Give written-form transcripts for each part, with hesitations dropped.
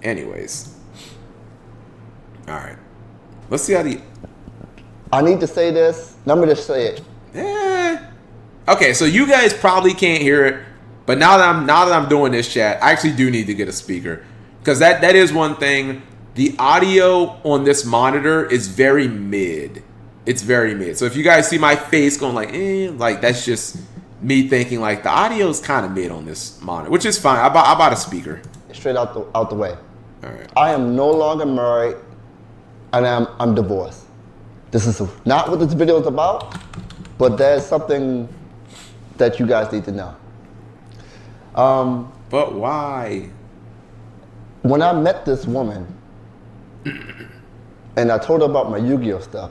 Anyways. All right. Let's see how the... I need to say this. Let me just say it. Okay, so you guys probably can't hear it, but now that I'm doing this chat, I actually do need to get a speaker. Because that is one thing. The audio on this monitor is very mid. It's very mid. So if you guys see my face going like that's just me thinking like the audio is kind of mid on this monitor, which is fine. I bought a speaker. Straight out the way. All right. I am no longer married, and I'm divorced. This is not what this video is about, but there's something that you guys need to know. But why? When I met this woman, and I told her about my Yu-Gi-Oh stuff,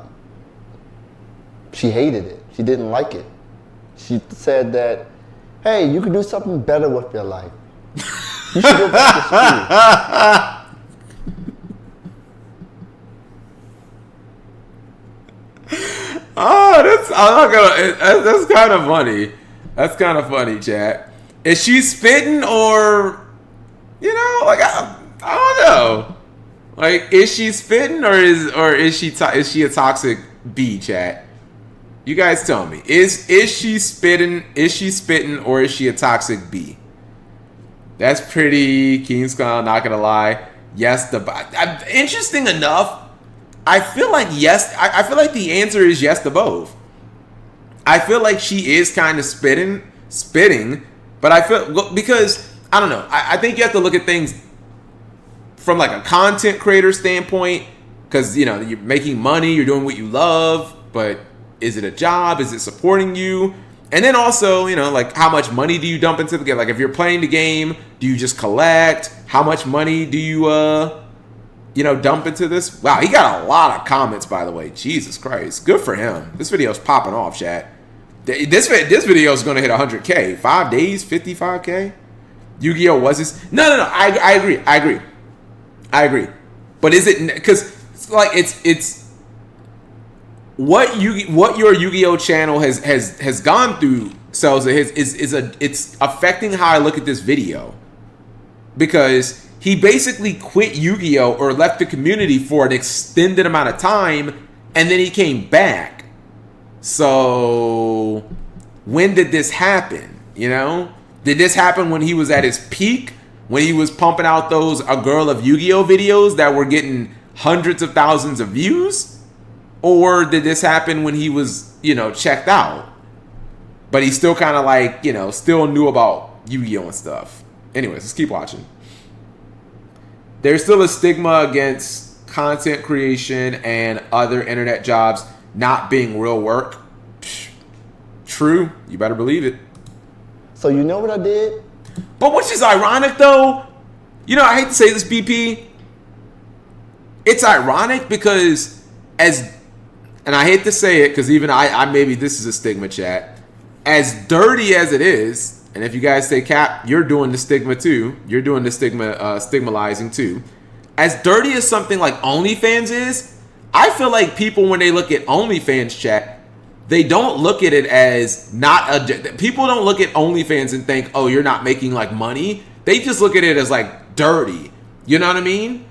she hated it. She didn't like it. She said that, hey, you can do something better with your life. You should go back to school. That's kind of funny. That's kind of funny, chat. Is she spitting or, like I don't know. Like, is she spitting or is she a toxic B, chat? You guys tell me. Is she spitting? Is she spitting or is she a toxic B? That's pretty King's Clown, not gonna lie. Yes, interesting enough, I feel like yes. I feel like the answer is yes to both. I feel like she is kind of spitting, but I feel because I don't know. I think you have to look at things from like a content creator standpoint, because you're making money, you're doing what you love, but is it a job? Is it supporting you? And then also, like how much money do you dump into the game? Like if you're playing the game, do you just collect? How much money do you dump into this? Wow, he got a lot of comments, by the way. Jesus Christ. Good for him. This video's popping off, chat. This video is going to hit 100K. 5 days, 55K? Yu-Gi-Oh! Was this? No. I agree. But is it, because like it's what your Yu-Gi-Oh! Channel has gone through, Selza, it's affecting how I look at this video. Because he basically quit Yu-Gi-Oh! Or left the community for an extended amount of time, and then he came back. So when did this happen? Did this happen when he was at his peak? When he was pumping out those A Girl of Yu-Gi-Oh! Videos that were getting hundreds of thousands of views? Or did this happen when he was, checked out? But he still kind of like, still knew about Yu-Gi-Oh! And stuff. Anyways, let's keep watching. There's still a stigma against content creation and other internet jobs not being real work. True. You better believe it. So you know what I did? But which is ironic, though. I hate to say this, BP. It's ironic because and I hate to say it because even I maybe this is a stigma, chat. As dirty as it is, and if you guys say Cap, you're doing the stigma too. You're doing the stigmatizing too. As dirty as something like OnlyFans is, I feel like people, when they look at OnlyFans, chat, they don't look at it as people don't look at OnlyFans and think, oh, you're not making like money. They just look at it as like dirty. You know what I mean?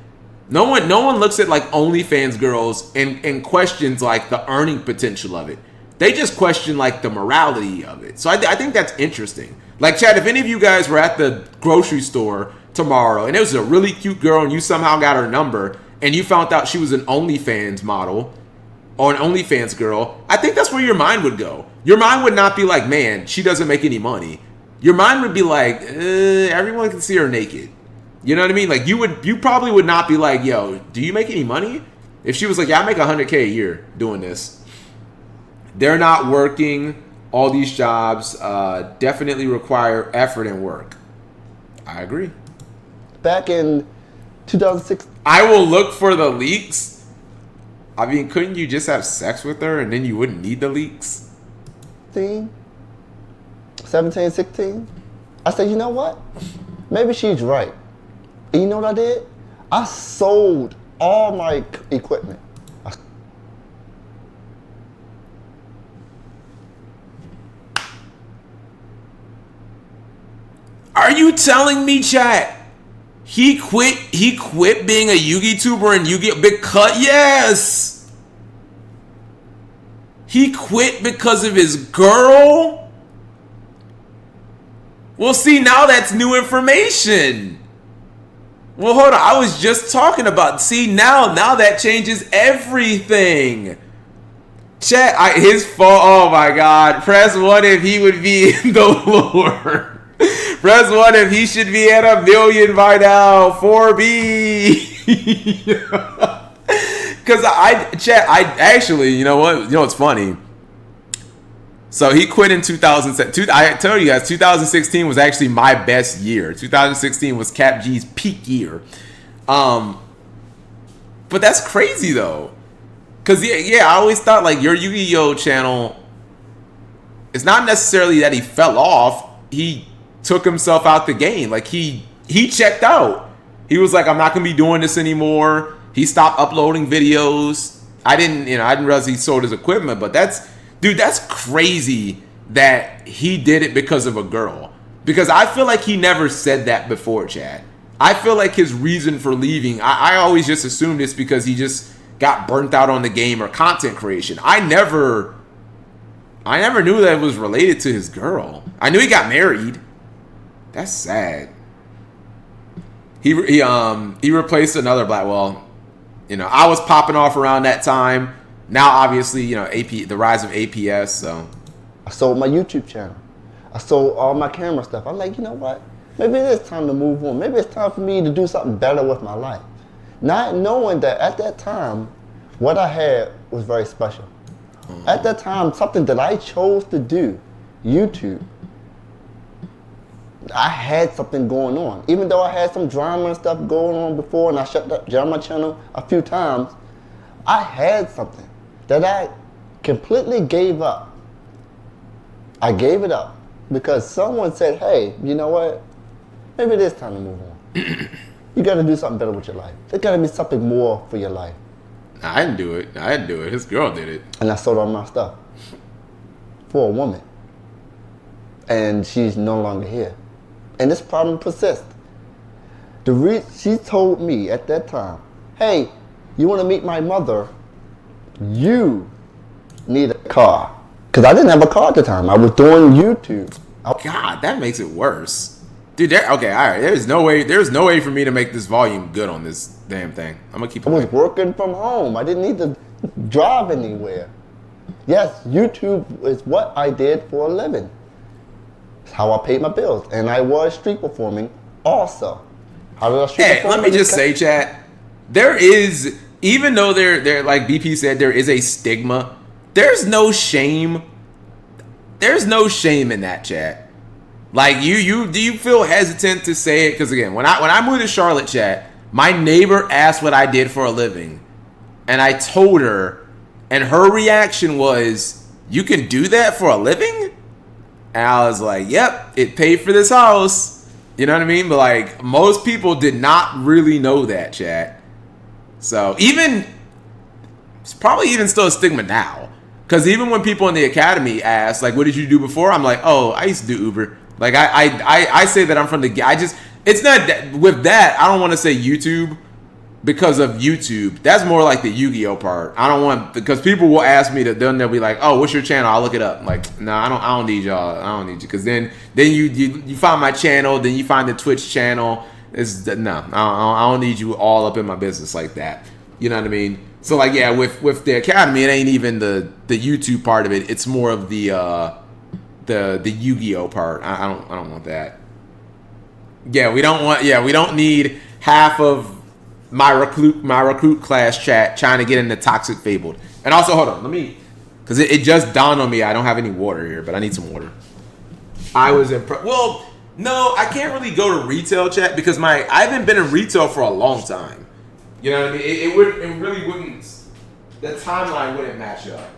No one looks at like OnlyFans girls and questions like the earning potential of it. They just question like the morality of it. So I think that's interesting. Like, Chad, if any of you guys were at the grocery store tomorrow and it was a really cute girl and you somehow got her number and you found out she was an OnlyFans model or an OnlyFans girl, I think that's where your mind would go. Your mind would not be like, man, she doesn't make any money. Your mind would be like, everyone can see her naked. You know what I mean? Like, you probably would not be like, yo, do you make any money? If she was like, yeah, I make 100K a year doing this. They're not working. All these jobs definitely require effort and work. I agree. Back in 2006. I will look for the leaks. I mean, couldn't you just have sex with her and then you wouldn't need the leaks? 17, 16. I said, you know what? Maybe she's right. And you know what I did? I sold all my equipment. Are you telling me, chat, He quit being a Yu-Gi tuber and Yu-Gi because yes. He quit because of his girl. Well, see, now that's new information. Well, hold on. I was just talking about. See, now that changes everything. Chat, his fault. Oh my God. Press 1 if he would be in the lore. Press 1 if he should be at 1 million by now. 4B. Because I actually, you know what's funny? So he quit in 2007. I told you guys, 2016 was actually my best year. 2016 was Cap G's peak year. But that's crazy though. Because I always thought like your Yu-Gi-Oh channel, it's not necessarily that he fell off. He took himself out the game. Like he checked out. He was like, I'm not gonna be doing this anymore. He stopped uploading videos. I didn't realize he sold his equipment, but that's crazy that he did it because of a girl. Because I feel like he never said that before, Chad. I feel like his reason for leaving, I always just assumed it's because he just got burnt out on the game or content creation. I never knew that it was related to his girl. I knew he got married. That's sad. He replaced another black. Well, I was popping off around that time. Now, obviously, the rise of APS. So I sold my YouTube channel. I sold all my camera stuff. I'm like, you know what? Maybe it is time to move on. Maybe it's time for me to do something better with my life. Not knowing that at that time, what I had was very special. At that time, something that I chose to do, YouTube, I had something going on. Even though I had some drama and stuff going on before and I shut down my channel a few times, I had something that I completely gave up. I gave it up because someone said, hey, you know what? Maybe it is time to move on. You got to do something better with your life. There's got to be something more for your life. I didn't do it. His girl did it. And I sold all my stuff for a woman. And she's no longer here. And this problem persists. She told me at that time, hey, you want to meet my mother? You need a car. Because I didn't have a car at the time. I was doing YouTube. God, that makes it worse. Dude, okay, all right. There's no way for me to make this volume good on this damn thing. I'm gonna keep it. I was working from home. I didn't need to drive anywhere. Yes, YouTube is what I did for a living. It's how I paid my bills. And I was street performing also. How did I street perform? Let me just say, chat, there is, even though there like BP said, there is a stigma, there's no shame. There's no shame in that, chat. Like do you feel hesitant to say it? Because again, when I moved to Charlotte, chat, my neighbor asked what I did for a living, and I told her, and her reaction was, "You can do that for a living?" And I was like, "Yep, it paid for this house." You know what I mean? But like most people did not really know that, chat. So it's probably even still a stigma now. Because even when people in the academy ask, like, "What did you do before?" I'm like, "Oh, I used to do Uber." Like I say that I'm from the. It's not that, with that. I don't want to say YouTube because of YouTube. That's more like the Yu-Gi-Oh part. I don't want, because people will ask me that. Then they'll be like, "Oh, what's your channel?" I'll look it up. I'm like, no, I don't need y'all. I don't need you. Because then you find my channel. Then you find the Twitch channel. No, I don't need you all up in my business like that. You know what I mean? So like, yeah, with the academy, it ain't even the YouTube part of it. It's more of the Yu-Gi-Oh part. I don't want that. Yeah, we don't need half of my recruit class chat trying to get into Toxic Fabled. And also, hold on, because it just dawned on me, I don't have any water here, but I need some water. I was impressed. Well, no, I can't really go to retail chat because I haven't been in retail for a long time. You know what I mean? It really wouldn't. The timeline wouldn't match up.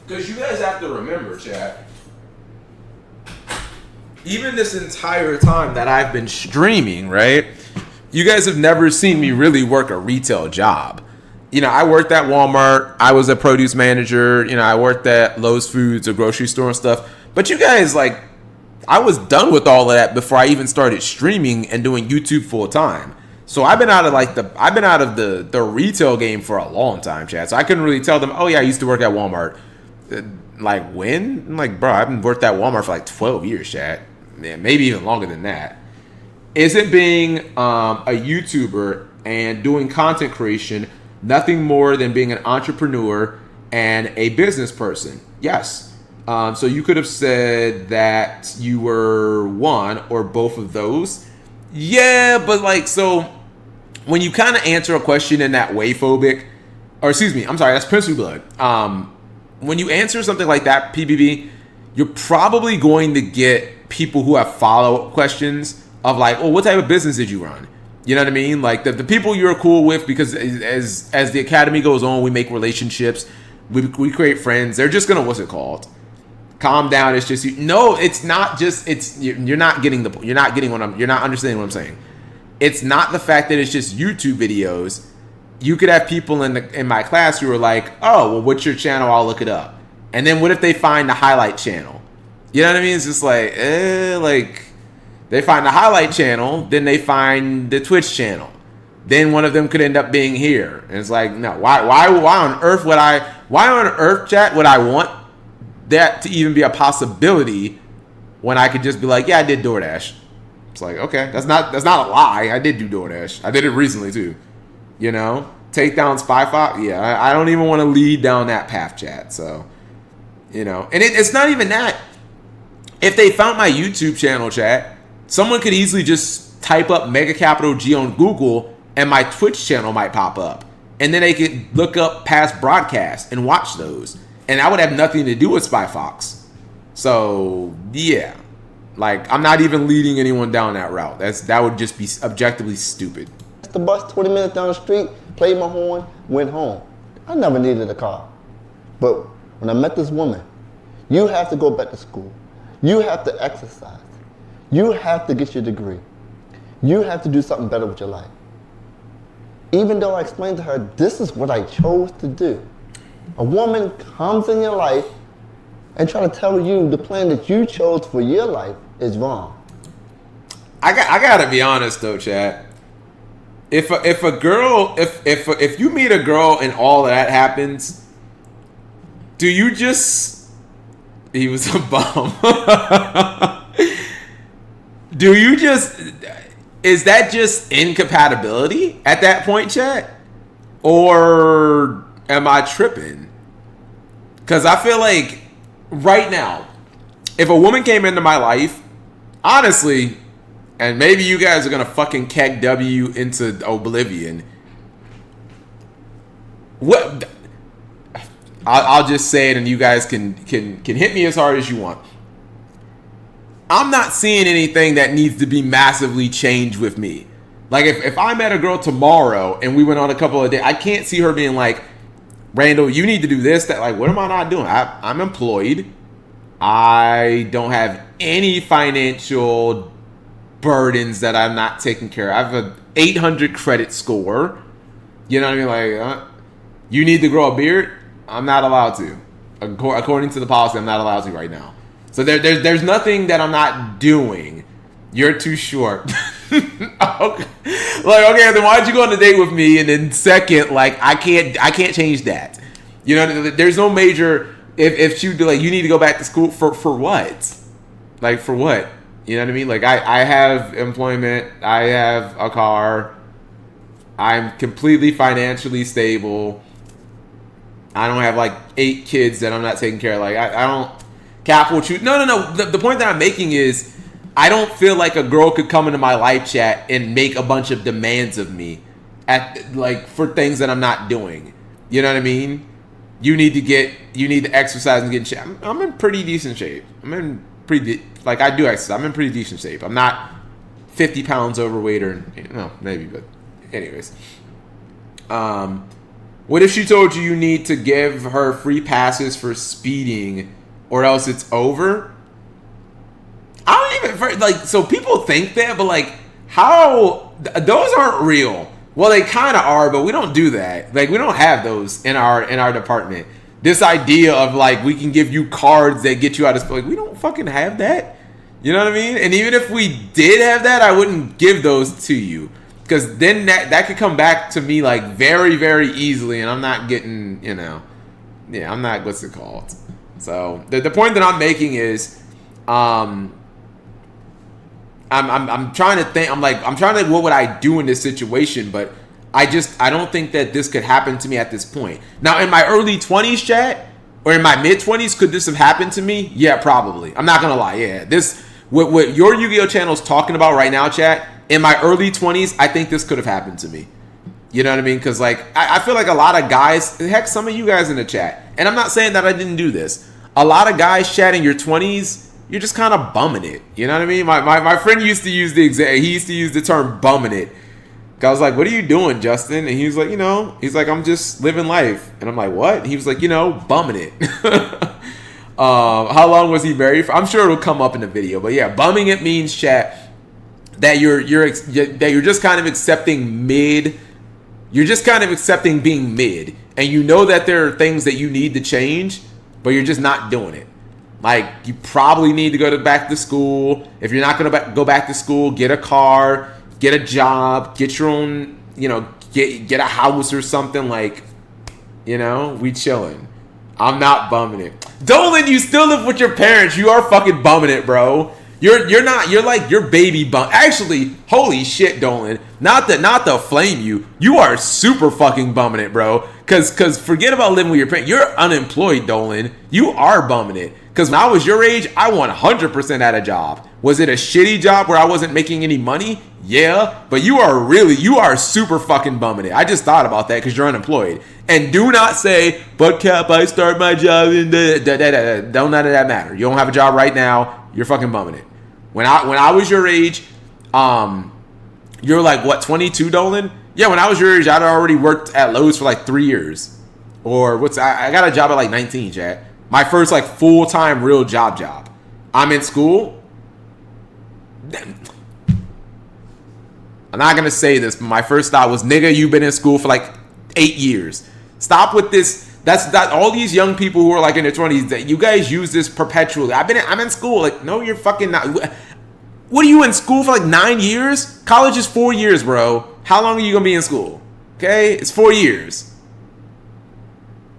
Because you guys have to remember, chat. Even this entire time that I've been streaming, right? You guys have never seen me really work a retail job. You know, I worked at Walmart. I was a produce manager. You know, I worked at Lowe's Foods, a grocery store and stuff. But you guys, like, I was done with all of that before I even started streaming and doing YouTube full time. So I've been out of the retail game for a long time, chat. So I couldn't really tell them, oh yeah, I used to work at Walmart. Like when? I'm like, bro, I've been worked at Walmart for like 12 years, chat. Man, maybe even longer than that. Isn't being a YouTuber and doing content creation nothing more than being an entrepreneur and a business person? Yes. So you could have said that you were one or both of those. Yeah, but like, so when you kind of answer a question in that way, phobic, or excuse me, I'm sorry, that's Princely Blood. When you answer something like that, PBB, you're probably going to get people who have follow-up questions of like, oh, what type of business did you run? You know what I mean? Like the people you're cool with, because as the academy goes on, we make relationships, we create friends. They're just gonna, what's it called? Calm down. It's just no. It's not just. It's you're not getting the. You're not getting what I'm. You're not understanding what I'm saying. It's not the fact that it's just YouTube videos. You could have people in my class who are like, oh, well, what's your channel? I'll look it up. And then what if they find the highlight channel? You know what I mean? It's just like, like they find the highlight channel, then they find the Twitch channel. Then one of them could end up being here. And it's like, no, why on earth chat, would I want that to even be a possibility when I could just be like, yeah, I did DoorDash. It's like, okay, that's not a lie. I did do DoorDash. I did it recently too. You know, take down Spy Fox. Yeah, I don't even want to lead down that path, chat. So, you know, and it's not even that. If they found my YouTube channel, chat, someone could easily just type up Mega Capital G on Google and my Twitch channel might pop up. And then they could look up past broadcasts and watch those. And that would have nothing to do with Spy Fox. So, yeah. Like, I'm not even leading anyone down that route. That would just be objectively stupid. The bus 20 minutes down the street, played my horn, went home. I never needed a car. But when I met this woman, you have to go back to school. You have to exercise. You have to get your degree. You have to do something better with your life. Even though I explained to her, this is what I chose to do. A woman comes in your life and try to tell you the plan that you chose for your life is wrong. I gotta be honest though, Chad. If you meet a girl and all that happens, do you just? He was a bum. Do you just? Is that just incompatibility at that point, Chad? Or am I tripping? Because I feel like right now, if a woman came into my life, honestly, and maybe you guys are gonna fucking keg W into oblivion. What? I'll just say it, and you guys can hit me as hard as you want. I'm not seeing anything that needs to be massively changed with me. Like if I met a girl tomorrow and we went on a couple of days, I can't see her being like, Randall, you need to do this, that. Like, what am I not doing? I'm employed. I don't have any financial burdens that I'm not taking care of. I have an 800 credit score. You know what I mean? Like, you need to grow a beard? I'm not allowed to. According to the policy, I'm not allowed to right now. So there's nothing that I'm not doing. You're too short. Okay. Like, okay, then why'd you go on a date with me? And then second, like, I can't change that. You know, there's no major. If she would be like, you need to go back to school for what? Like, for what? You know what I mean? Like, I have employment. I have a car. I'm completely financially stable. I don't have like 8 kids that I'm not taking care of. Like, I don't. Cap will choose. No. The point that I'm making is, I don't feel like a girl could come into my live chat and make a bunch of demands of me for things that I'm not doing. You know what I mean? You need to exercise and get in shape. I'm in pretty decent shape. I do exercise. I'm in pretty decent shape. I'm not 50 pounds overweight or, maybe, but anyways. What if she told you you need to give her free passes for speeding or else it's over? I don't even, like, so people think that, but like, how, those aren't real. Well, they kind of are, but we don't do that. Like, we don't have those in our department. This idea of like, we can give you cards that get you out of school. Like, we don't fucking have that. You know what I mean? And even if we did have that, I wouldn't give those to you. Because then that could come back to me like very, very easily. And I'm not getting, you know, yeah, I'm not, what's it called? So the point that I'm making is, I'm trying to think. I'm trying to, what would I do in this situation? But I don't think that this could happen to me at this point. Now, in my early 20s, chat, or in my mid 20s, could this have happened to me? Yeah, probably. I'm not gonna lie. Yeah, this what your Yu-Gi-Oh channel is talking about right now, chat. In my early 20s, I think this could have happened to me. You know what I mean? Because like I feel like a lot of guys, heck, some of you guys in the chat, and I'm not saying that I didn't do this. A lot of guys chatting your 20s, you're just kind of bumming it. You know what I mean? My friend used to use the term bumming it. I was like, what are you doing, Justin? And he was like, you know, he's like, I'm just living life. And I'm like, what? And he was like, you know, bumming it. How long was he married for? I'm sure it'll come up in the video. But yeah, bumming it means, chat, that you're just kind of accepting mid. You're just kind of accepting being mid. And you know that there are things that you need to change, but you're just not doing it. Like, you probably need to go back to school. If you're not going to go back to school, get a car, get a job, get your own, you know, get a house or something. Like, you know, we chilling. I'm not bumming it. Dolan, you still live with your parents. You are fucking bumming it, bro. You're not. You're like your baby bum. Actually, holy shit, Dolan. Not to flame you. You are super fucking bumming it, bro. Cause forget about living with your parents. You're unemployed, Dolan. You are bumming it. Because when I was your age, I 100% had a job. Was it a shitty job where I wasn't making any money? Yeah, but you are super fucking bumming it. I just thought about that because you're unemployed. And do not say, but Cap, I start my job in the... Don't none of that matter. You don't have a job right now. You're fucking bumming it. When I was your age, you're like, what, 22, Dolan? Yeah, when I was your age, I'd already worked at Lowe's for like 3 years. Or I got a job at like 19, Chad. My first like full-time real job. I'm in school. I'm not gonna say this, but my first thought was, nigga, you've been in school for like 8 years. Stop with this. That's all these young people who are like in their 20s, that you guys use this perpetually. I'm in school. Like, no, you're fucking not. What are you in school for, like 9 years? College is 4 years, bro. How long are you gonna be in school? Okay, it's 4 years.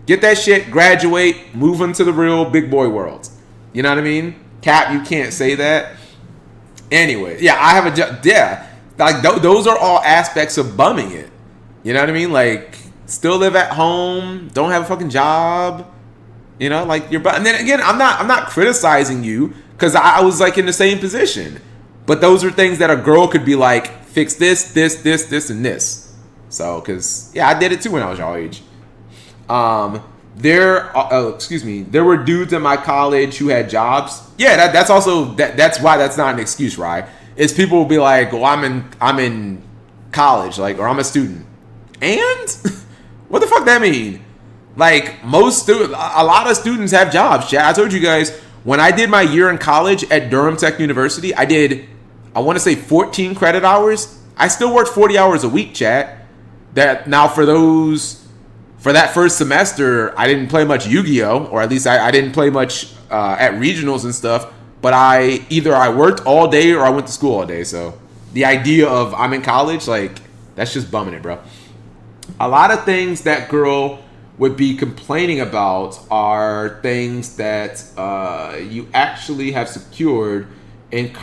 Get that shit, graduate, move into the real big boy world. You know what I mean? Cap, you can't say that. Anyway, yeah, I have a job. Yeah, like those are all aspects of bumming it. You know what I mean? Like, still live at home, don't have a fucking job. You know, like you're. And then again, I'm not criticizing you because I was like in the same position. But those are things that a girl could be like, fix this, and this. So, because yeah, I did it too when I was your age. There were dudes in my college who had jobs. Yeah, that's also that's why that's not an excuse, right? It's people will be like, "Well, I'm in college, like, or I'm a student," and what the fuck that mean? Like, a lot of students have jobs. I told you guys when I did my year in college at Durham Tech University, I want to say 14 credit hours. I still worked 40 hours a week, chat. That now for that first semester, I didn't play much Yu-Gi-Oh, or at least I didn't play much at regionals and stuff. But I worked all day or I went to school all day. So the idea of I'm in college, like, that's just bumming it, bro. A lot of things that girl would be complaining about are things that you actually have secured in the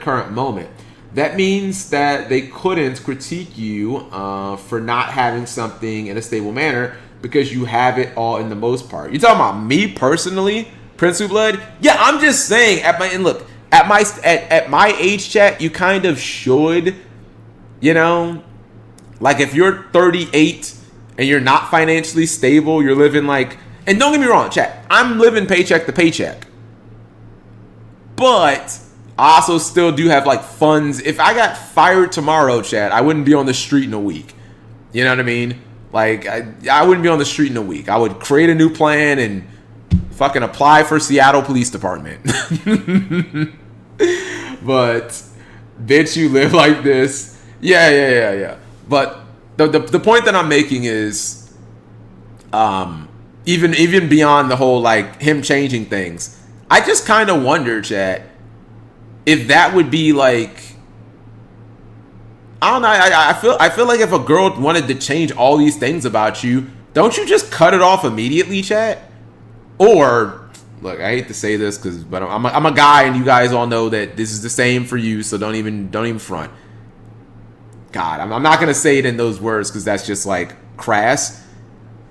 current moment. That means that they couldn't critique you for not having something in a stable manner because you have it all in the most part. You're talking about me personally, Prince of Blood? Yeah, I'm just saying. At my age, chat, you kind of should, you know, like if you're 38 and you're not financially stable, you're living like, and don't get me wrong, chat, I'm living paycheck to paycheck. But I also still do have like funds. If I got fired tomorrow, Chad, I wouldn't be on the street in a week. You know what I mean? Like, I wouldn't be on the street in a week. I would create a new plan and fucking apply for Seattle Police Department. But, bitch, you live like this. Yeah. But the point that I'm making is, even beyond the whole, like, him changing things, I just kind of wonder, Chad, if that would be, like, I don't know. I feel like if a girl wanted to change all these things about you, don't you just cut it off immediately, chat? Or look, I hate to say this but I'm a guy, and you guys all know that this is the same for you. So don't even front. God, I'm not gonna say it in those words because that's just like crass.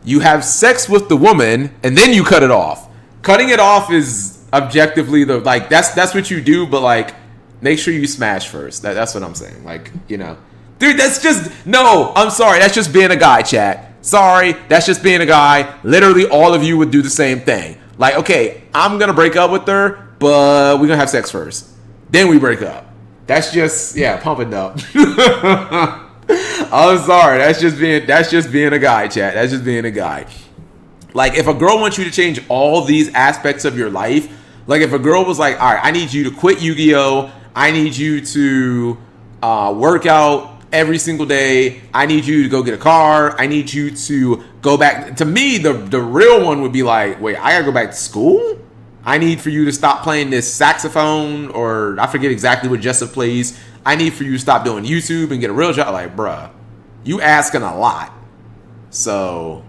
You have sex with the woman and then you cut it off. Cutting it off is objectively that's what you do, but like, make sure you smash first. That's what I'm saying. Like, you know. Dude, that's just... No, I'm sorry. That's just being a guy, chat. Sorry. That's just being a guy. Literally, all of you would do the same thing. Like, okay, I'm going to break up with her, but we're going to have sex first. Then we break up. That's just... Yeah, pump it up. I'm sorry. That's just being a guy, chat. That's just being a guy. Like, if a girl wants you to change all these aspects of your life... Like, if a girl was like, all right, I need you to quit Yu-Gi-Oh! I need you to work out every single day. I need you to go get a car. I need you to go back. To me, the real one would be like, wait, I gotta go back to school? I need for you to stop playing this saxophone, or I forget exactly what Jessup plays. I need for you to stop doing YouTube and get a real job. Like, bruh, you asking a lot. So...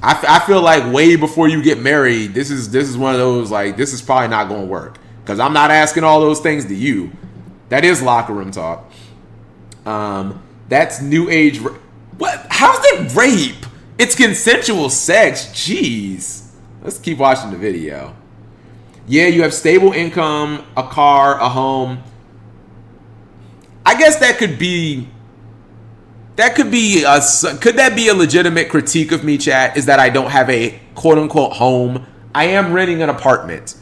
I feel like way before you get married, this is one of those, like, this is probably not going to work. Because I'm not asking all those things to you. That is locker room talk. That's new age. What? How's that rape? It's consensual sex. Jeez. Let's keep watching the video. Yeah, you have stable income, a car, a home. I guess that could be... could that be a legitimate critique of me, chat? Is that I don't have a quote unquote home. I am renting an apartment,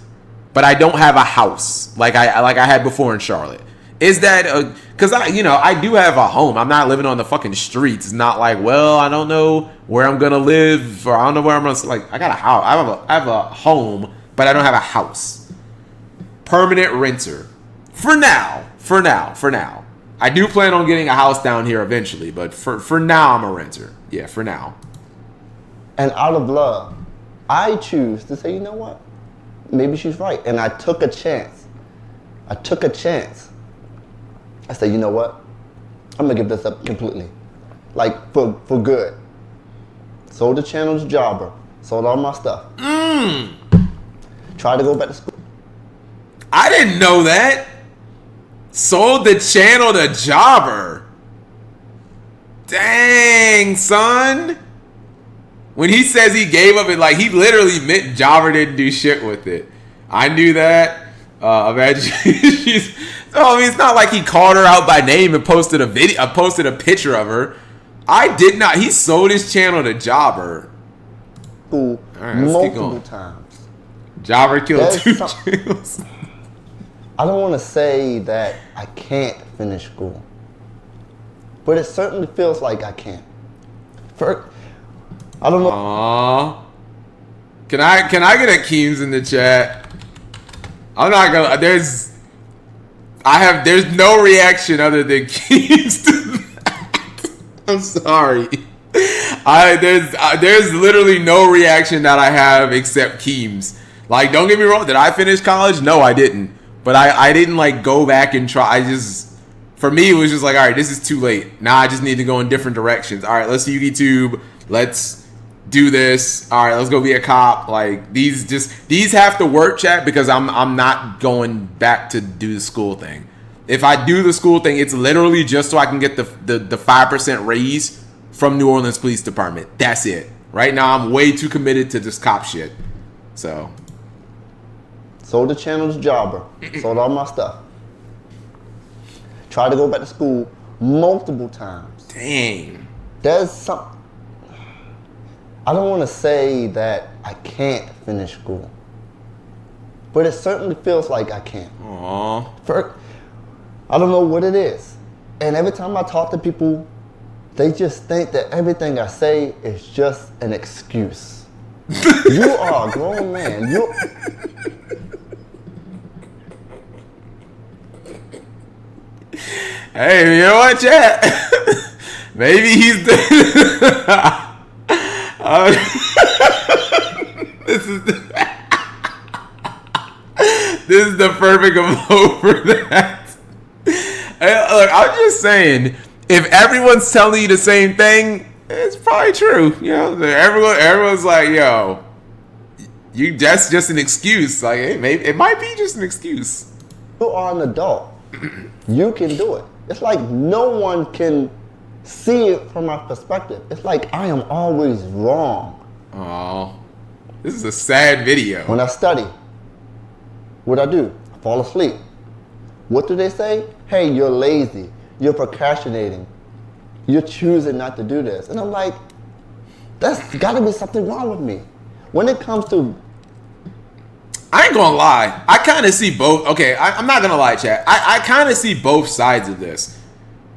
but I don't have a house like I had before in Charlotte. Is that because I do have a home. I'm not living on the fucking streets. It's not like, well, I don't know where I'm gonna live, or I don't know where I'm gonna, like, I got a house. I have a home, but I don't have a house. Permanent renter. For now. I do plan on getting a house down here eventually, but for now, I'm a renter. Yeah, for now. And out of love, I choose to say, you know what? Maybe she's right. And I took a chance. I said, you know what? I'm going to give this up completely. Like, for good. Sold the channel to Jobber. Sold all my stuff. Tried to go back to school. I didn't know that. Sold the channel to Jobber. Dang, son. When he says he gave up, it like he literally meant Jobber didn't do shit with it. I knew that. Imagine she's. I mean, it's not like he called her out by name and posted a picture of her. I did not. He sold his channel to Jobber. School multiple times. Jobber killed two channels. I don't want to say that I can't finish school, but it certainly feels like I can't. I don't know. Aww. Can I get a Keems in the chat? I'm not gonna. There's no reaction other than Keems to that. I'm sorry. There's literally no reaction that I have except Keems. Like, don't get me wrong. Did I finish college? No, I didn't. But I didn't like go back and try. For me, it was just like, all right, this is too late. Now I just need to go in different directions. All right, let's do YouTube. Let's do this. All right, let's go be a cop. Like, these have to work, chat, because I'm not going back to do the school thing. If I do the school thing, it's literally just so I can get the 5% raise from New Orleans Police Department. That's it. Right now, I'm way too committed to this cop shit. So... Sold the channel to Jobber. Sold all my stuff. Tried to go back to school multiple times. Dang. There's some... I don't want to say that I can't finish school, but it certainly feels like I can. Aww. I don't know what it is. And every time I talk to people, they just think that everything I say is just an excuse. You are a grown man. Hey, you know what, chat? Maybe he's this is the perfect emote for that. Look, I'm just saying, if everyone's telling you the same thing, it's probably true. You know, everyone's like, yo, that's just an excuse. Like, it might be just an excuse. You are an adult. You can do it. It's like no one can see it from my perspective. It's like I am always wrong. Oh, this is a sad video. When I study, what I do? I fall asleep. What do they say? Hey, you're lazy. You're procrastinating. You're choosing not to do this. And I'm like, that's got to be something wrong with me. When it comes to... I ain't gonna lie. I kind of see both. Okay, I'm not gonna lie, chat. I kind of see both sides of this.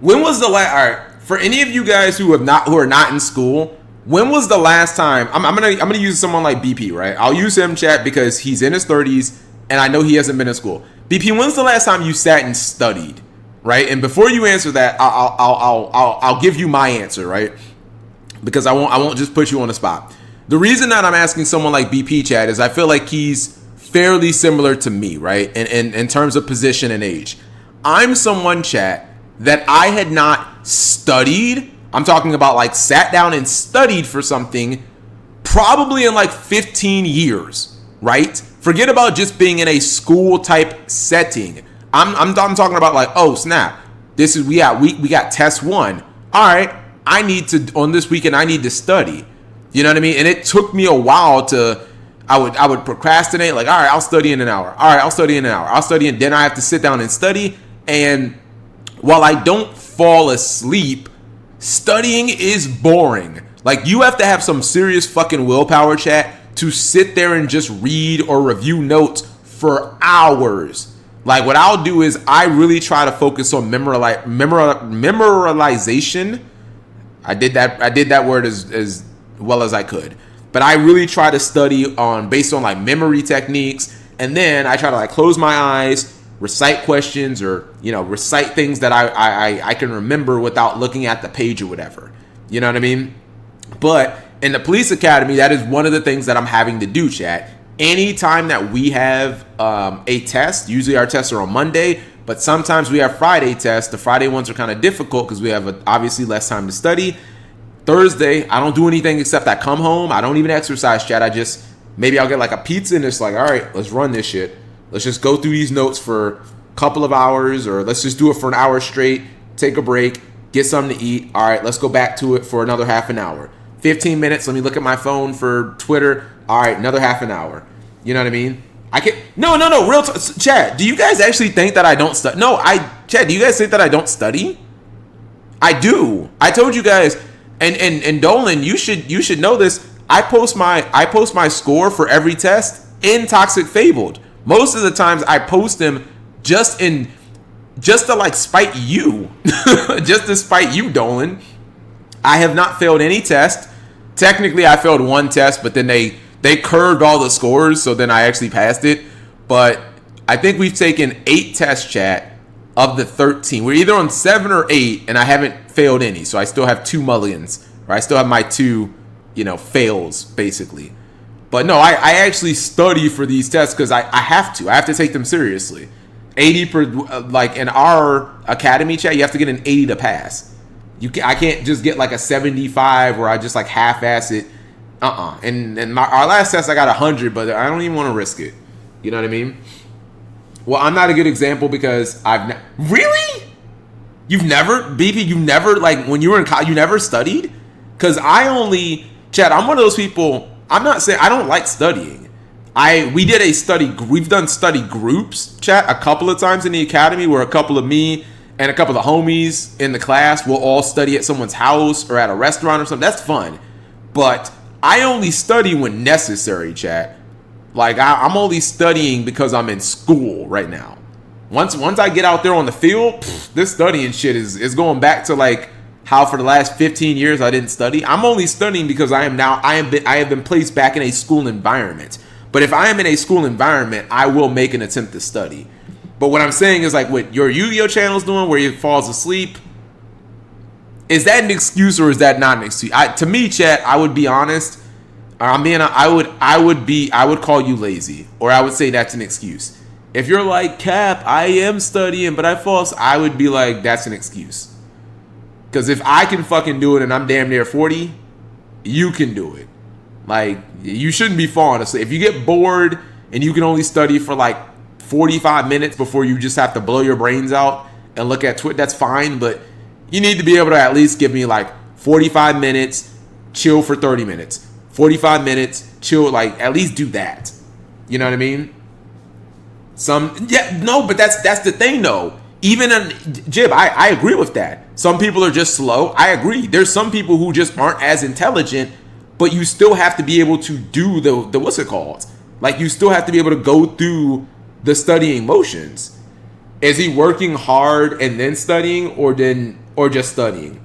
When was the last... All right, for any of you guys who are not in school, when was the last time... I'm gonna use someone like BP, right? I'll use him, chat, because he's in his 30s, and I know he hasn't been in school. BP, when's the last time you sat and studied, right? And before you answer that, I'll give you my answer, right? Because I won't just put you on the spot. The reason that I'm asking someone like BP, chat, is I feel like he's fairly similar to me, right? In terms of position and age. I'm someone, chat, that I had not studied. I'm talking about like sat down and studied for something probably in like 15 years, right? Forget about just being in a school type setting. I'm talking about like, oh snap, this is we got test 1. All right, on this weekend I need to study. You know what I mean? And it took me a while to. I would procrastinate, like, all right, I'll study in an hour. All right, I'll study in an hour. I'll study, and then I have to sit down and study. And while I don't fall asleep, studying is boring. Like, you have to have some serious fucking willpower, chat, to sit there and just read or review notes for hours. Like, what I'll do is I really try to focus on memorization. I did that word as well as I could. But I really try to study based on like memory techniques, and then I try to like close my eyes, recite questions, or recite things that I can remember without looking at the page or whatever. You know what I mean? But in the police academy, that is one of the things that I'm having to do, chat. Anytime that we have a test, usually our tests are on Monday, but sometimes we have Friday tests. The Friday ones are kind of difficult because we have obviously less time to study. Thursday, I don't do anything except I come home. I don't even exercise, chat. Maybe I'll get like a pizza and it's like, all right, let's run this shit. Let's just go through these notes for a couple of hours, or let's just do it for an hour straight, take a break, get something to eat. All right, let's go back to it for another half an hour. 15 minutes, let me look at my phone for Twitter. All right, another half an hour. You know what I mean? No, real chat, do you guys actually think that I don't study? No, chat, do you guys think that I don't study? I do. I told you guys... And Dolan, you should know this. I post my score for every test in Toxic Fabled. Most of the times I post them just to like spite you. Just to spite you, Dolan. I have not failed any test. Technically I failed one test, but then they curved all the scores, so then I actually passed it. But I think we've taken 8 tests, chat, of the 13. We're either on 7 or 8, and I haven't failed any, so I still have 2 mulligans, or I still have my 2 fails basically. But no, I actually study for these tests because I have to take them seriously. 80 per, like in our academy, chat, you have to get an 80 to pass. I can't just get like a 75 where I just like half-ass it. And our last test I got 100, but I don't even want to risk it. You know what I mean? Well, I'm not a good example because really? You've never like when you were in college, you never studied? Because I'm one of those people. I'm not saying I don't like studying. We've done study groups, chat, a couple of times in the academy where a couple of me and a couple of homies in the class will all study at someone's house or at a restaurant or something. That's fun. But I only study when necessary, chat. Like I'm only studying because I'm in school right now. Once I get out there on the field, this studying shit is going back to like how for the last 15 years I didn't study. I'm only studying because I have been placed back in a school environment. But if I am in a school environment, I will make an attempt to study. But what I'm saying is like what your Yu-Gi-Oh channel's doing, where he falls asleep, is that an excuse or is that not an excuse? To me, chat, I would be honest. I would call you lazy, or I would say that's an excuse. If you're like, Cap, I am studying, but I fall asleep, I would be like, that's an excuse. Because if I can fucking do it and I'm damn near 40, you can do it. Like, you shouldn't be falling asleep. If you get bored and you can only study for like 45 minutes before you just have to blow your brains out and look at Twitter, that's fine. But you need to be able to at least give me like 45 minutes, chill for 30 minutes. 45 minutes, chill, like at least do that. You know what I mean? But that's the thing though. Even Jib, I agree with that. Some people are just slow. I agree. There's some people who just aren't as intelligent, but you still have to be able to do the what's it called? Like you still have to be able to go through the studying motions. Is he working hard and then studying, or just studying?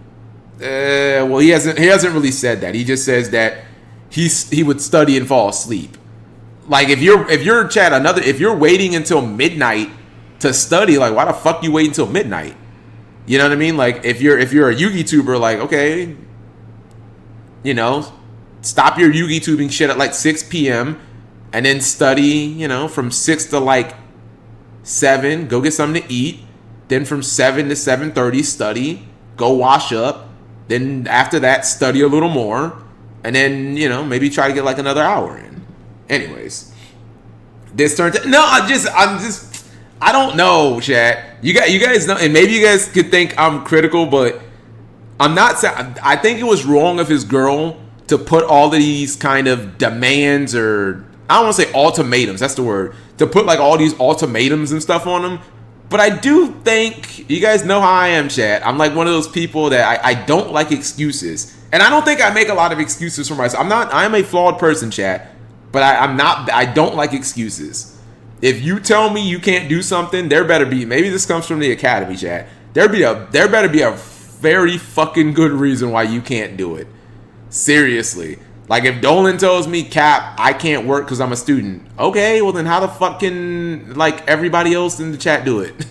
Well, he hasn't really said that. He just says that he would study and fall asleep. Like if you're chat if you're waiting until midnight to study, like why the fuck you wait until midnight? You know what I mean? Like if you're a Yu-Gi tuber, like okay, you know, stop your Yu-Gi tubing shit at like 6 p.m. and then study, you know, from 6 to like 7, go get something to eat. Then from 7 to 7:30 study, go wash up. Then after that study a little more, and then, you know, maybe try to get like another hour in. Anyways, this turns I don't know, chat. You guys know, and maybe you guys could think I'm critical, but I'm not saying. I think it was wrong of his girl to put all of these kind of demands, or I don't want to say ultimatums. That's the word. To put like all these ultimatums and stuff on him. But I do think you guys know how I am, chat. I'm like one of those people that I don't like excuses, and I don't think I make a lot of excuses for myself. I am a flawed person, chat. But I don't like excuses. If you tell me you can't do something, there better be, maybe this comes from the academy, chat. There better be a very fucking good reason why you can't do it. Seriously. Like if Dolan tells me, Cap, I can't work because I'm a student. Okay, well then how the fuck can like everybody else in the chat do it?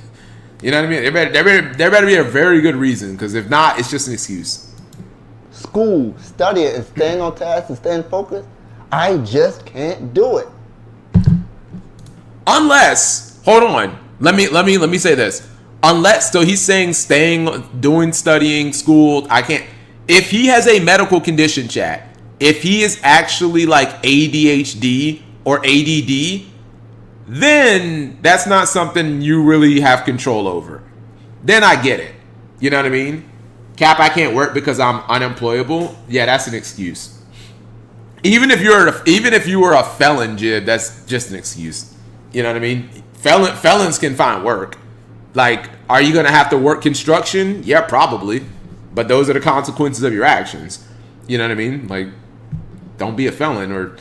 You know what I mean? There better be a very good reason, because if not, it's just an excuse. School, studying, and staying on task and staying focused, I just can't do it. Unless, hold on, let me say this. Unless, so he's saying studying, school, I can't. If he has a medical condition, chat, if he is actually like ADHD or ADD, then that's not something you really have control over. Then I get it. You know what I mean? Cap, I can't work because I'm unemployable. Yeah, that's an excuse. Even if you were a felon, Jib, that's just an excuse. You know what I mean? Felons can find work. Like, are you gonna have to work construction? Yeah, probably. But those are the consequences of your actions. You know what I mean? Like, don't be a felon, or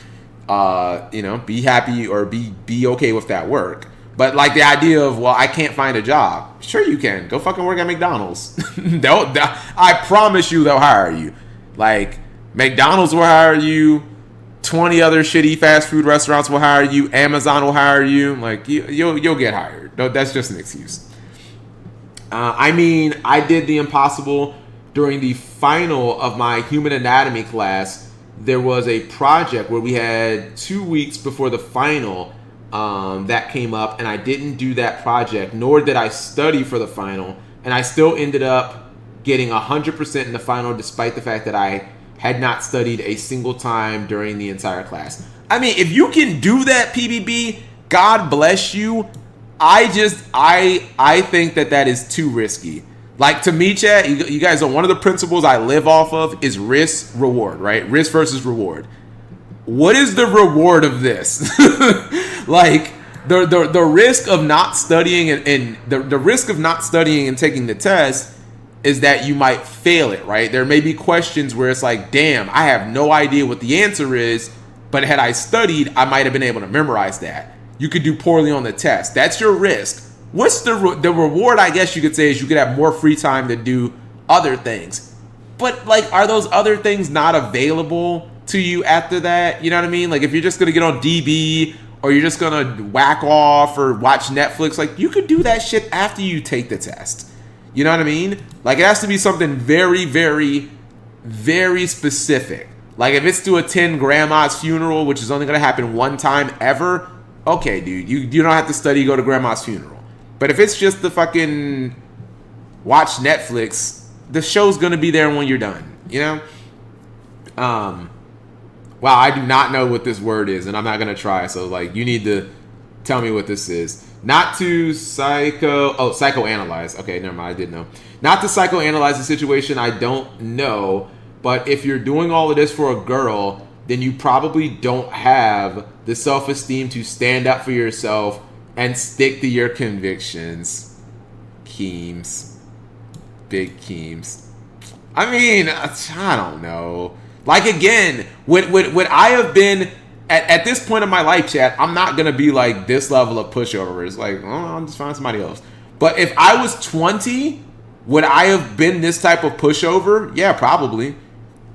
you know, be happy or be okay with that work. But like the idea of, well, I can't find a job. Sure you can. Go fucking work at McDonald's. I promise you they'll hire you. Like, McDonald's will hire you. 20 other shitty fast food restaurants will hire you. Amazon will hire you. Like, you'll get hired. No, that's just an excuse. I mean, I did the impossible during the final of my human anatomy class. There was a project where we had 2 weeks before the final that came up, and I didn't do that project, nor did I study for the final, and I still ended up getting 100% in the final, despite the fact that I had not studied a single time during the entire class. I mean, if you can do that, PBB, God bless you. I think that is too risky. Like, to me, chat, you guys know one of the principles I live off of is risk reward, right? Risk versus reward. What is the reward of this? Like, the risk of not studying and the risk of not studying and taking the test is that you might fail it, right? There may be questions where it's like, damn, I have no idea what the answer is. But had I studied, I might have been able to memorize that. You could do poorly on the test. That's your risk. What's the reward, I guess you could say, is you could have more free time to do other things. But, like, are those other things not available to you after that? You know what I mean? Like, if you're just going to get on DB or you're just going to whack off or watch Netflix, like, you could do that shit after you take the test. You know what I mean? Like, it has to be something very, very, very specific. Like, if it's to attend grandma's funeral, which is only going to happen one time ever, okay, dude, you don't have to study, go to grandma's funeral. But if it's just the fucking watch Netflix, the show's going to be there when you're done, you know? Wow, I do not know what this word is, and I'm not going to try. So, like, you need to tell me what this is. Not to psychoanalyze. Okay, never mind, I didn't know. Not to psychoanalyze the situation, I don't know. But if you're doing all of this for a girl, then you probably don't have the self-esteem to stand up for yourself and stick to your convictions. Keems. Big Keems. I mean, I don't know. Like, again, would I have been, at this point in my life, chat, I'm not going to be like this level of pushover. It's like, oh, I'll just find somebody else. But if I was 20, would I have been this type of pushover? Yeah, probably.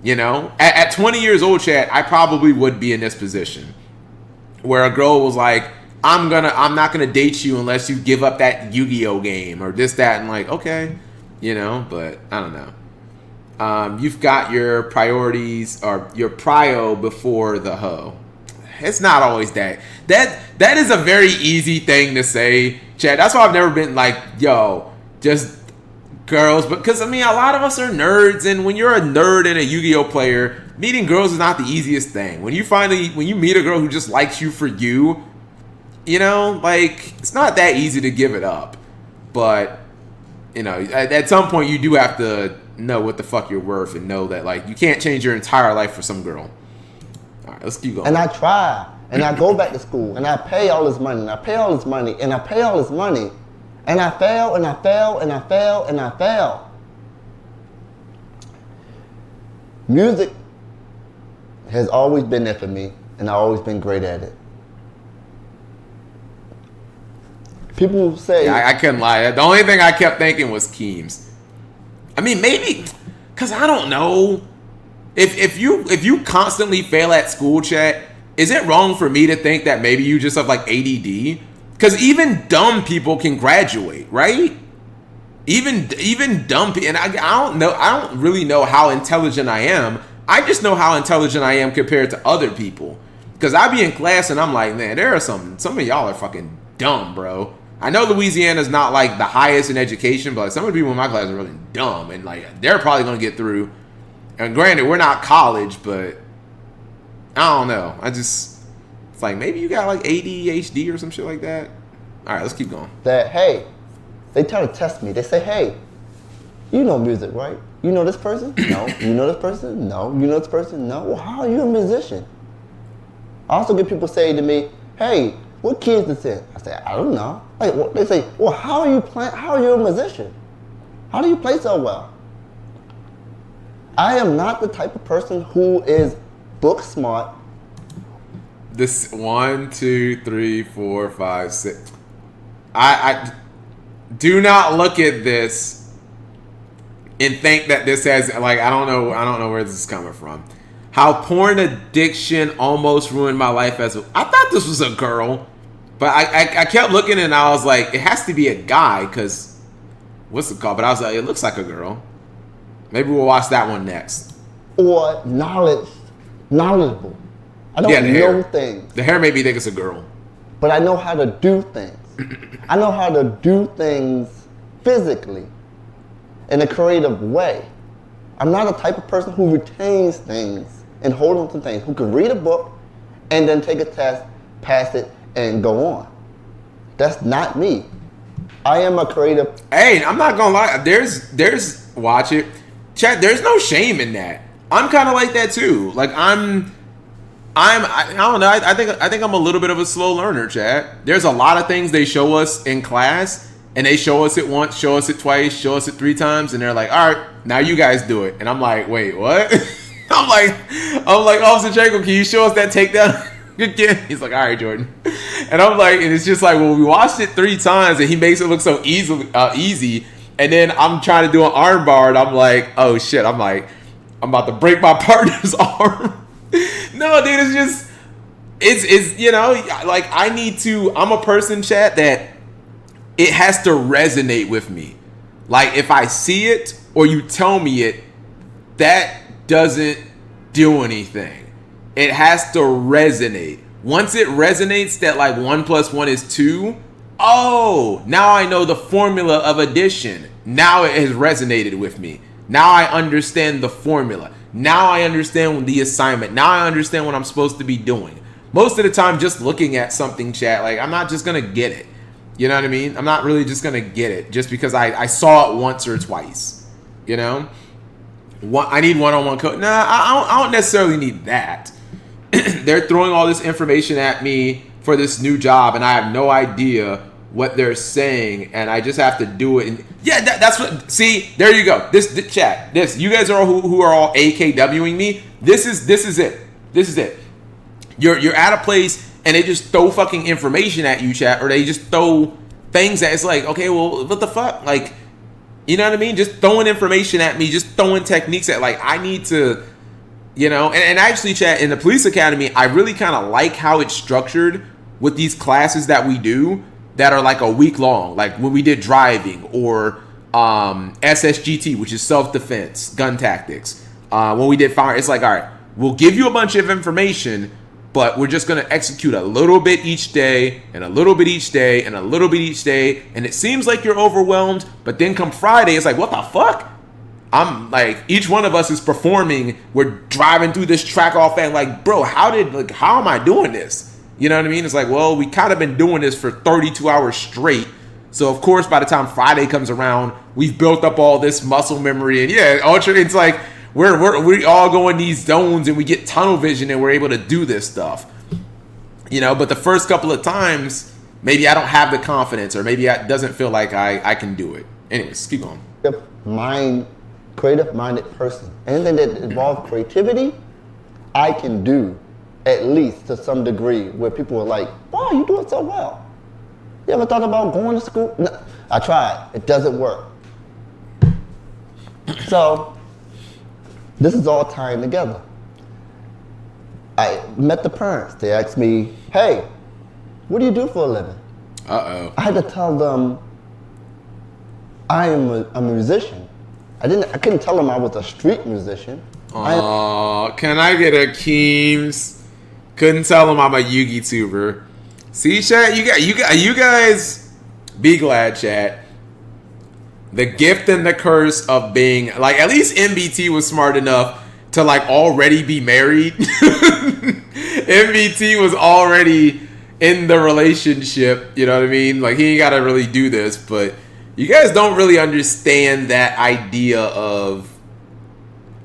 You know, at 20 years old, chat, I probably would be in this position where a girl was like, I'm not gonna date you unless you give up that Yu-Gi-Oh game or this, that, and like, okay, you know, but I don't know. You've got your priorities or your prio before the hoe. It's not always that. That is a very easy thing to say, chat. That's why I've never been like, yo, just girls, because I mean, a lot of us are nerds, and when you're a nerd and a Yu-Gi-Oh player, meeting girls is not the easiest thing. When you meet a girl who just likes you for you, you know, like, it's not that easy to give it up. But, you know, at some point you do have to know what the fuck you're worth and know that, like, you can't change your entire life for some girl. All right, let's keep going. And I try, and I go back to school, and I pay all this money, and I pay all this money, and I pay all this money. And I fail, and I fail, and I fail, and I fail. Music has always been there for me, and I've always been great at it. People say... Yeah, I couldn't lie. The only thing I kept thinking was Keems. I mean, maybe... Because I don't know. If you constantly fail at school, chat, is it wrong for me to think that maybe you just have, like, ADD? Because even dumb people can graduate, right? Even dumb people, and I don't know. I don't really know how intelligent I am. I just know how intelligent I am compared to other people. Because I be in class and I'm like, man, there are some of y'all are fucking dumb, bro. I know Louisiana's not like the highest in education, but like, some of the people in my class are really dumb, and like they're probably gonna get through. And granted, we're not college, but I don't know. It's like, maybe you got like ADHD or some shit like that. All right, let's keep going. That, hey, they try to test me. They say, hey, you know music, right? You know this person? No. You know this person? No. You know this person? No. Well, how are you a musician? I also get people say to me, hey, what key is this in? I say, I don't know. Like, they say, well, how are you playing? How are you a musician? How do you play so well? I am not the type of person who is book smart. This 1, 2, 3, 4, 5, 6. I do not look at this and think that this has, like, I don't know where this is coming from. How porn addiction almost ruined my life I thought this was a girl, but I kept looking and I was like, it has to be a guy, because what's it called? But I was like, it looks like a girl. Maybe we'll watch that one next. Or knowledgeable. I don't know things. The hair made me think it's a girl. But I know how to do things. I know how to do things physically in a creative way. I'm not a type of person who retains things and hold on to things, who can read a book and then take a test, pass it, and go on. That's not me. I am a creative. Hey, I'm not gonna lie. There's watch it. Chat, there's no shame in that. I'm kind of like that too. Like I don't know. I think I'm a little bit of a slow learner, chat. There's a lot of things they show us in class, and they show us it once, show us it twice, show us it 3 times, and they're like, all right, now you guys do it. And I'm like, wait, what? I'm like, Officer Janko, can you show us that takedown again? He's like, all right, Jordan. And I'm like, and it's just like, well, we watched it 3 times, and he makes it look so easy. And then I'm trying to do an arm bar, and I'm like, oh shit, I'm about to break my partner's arm. No, dude, it's just, it's you know, like I'm a person, chat, that it has to resonate with me. Like, if I see it or you tell me it, that doesn't do anything. It has to resonate. Once it resonates that like 1 + 1 is 2, oh, now I know the formula of addition. Now it has resonated with me. Now I understand the formula. Now I understand the assignment. Now I understand what I'm supposed to be doing. Most of the time, just looking at something, chat, like, I'm not just going to get it. You know what I mean? I'm not really just going to get it just because I saw it once or twice. You know? I need one-on-one coach. Nah, I don't necessarily need that. They're throwing all this information at me for this new job, and I have no idea what they're saying, and I just have to do it. And yeah, that's what. See, there you go. This chat. This, you guys are who are all AKWing me. This is it. This is it. You're at a place and they just throw fucking information at you, chat, or they just throw things that it's like, okay, well, what the fuck, like, you know what I mean? Just throwing information at me, just throwing techniques at, like, I need to, you know, and actually, chat, in the police academy, I really kind of like how it's structured with these classes that we do that are like a week long, like when we did driving or SSGT, which is self-defense, gun tactics. When we did fire, it's like, all right, we'll give you a bunch of information, but we're just going to execute a little bit each day and a little bit each day and a little bit each day. And it seems like you're overwhelmed, but then come Friday, it's like, what the fuck? I'm like, each one of us is performing. We're driving through this track off and like, bro, how am I doing this? You know what I mean? It's like, well, we kind of been doing this for 32 hours straight. So of course, by the time Friday comes around, we've built up all this muscle memory. And yeah, it's like, we all go in these zones and we get tunnel vision and we're able to do this stuff, you know. But the first couple of times, maybe I don't have the confidence, or maybe it doesn't feel like I can do it. Anyways, keep going. Creative-minded person. Anything that involves creativity, I can do, at least to some degree, where people are like, "Wow, you do it so well. You ever thought about going to school?" No, I tried. It doesn't work. So this is all tying together. I met the parents. They asked me, hey, what do you do for a living? Uh-oh. I had to tell them I'm a musician. I couldn't tell them I was a street musician. Can I get a Keems? Couldn't tell them I'm a Yugi tuber. See, chat, you guys be glad, chat. The gift and the curse of being, like, at least MBT was smart enough to, like, already be married. MBT was already in the relationship, you know what I mean? Like, he ain't got to really do this, but you guys don't really understand that idea of,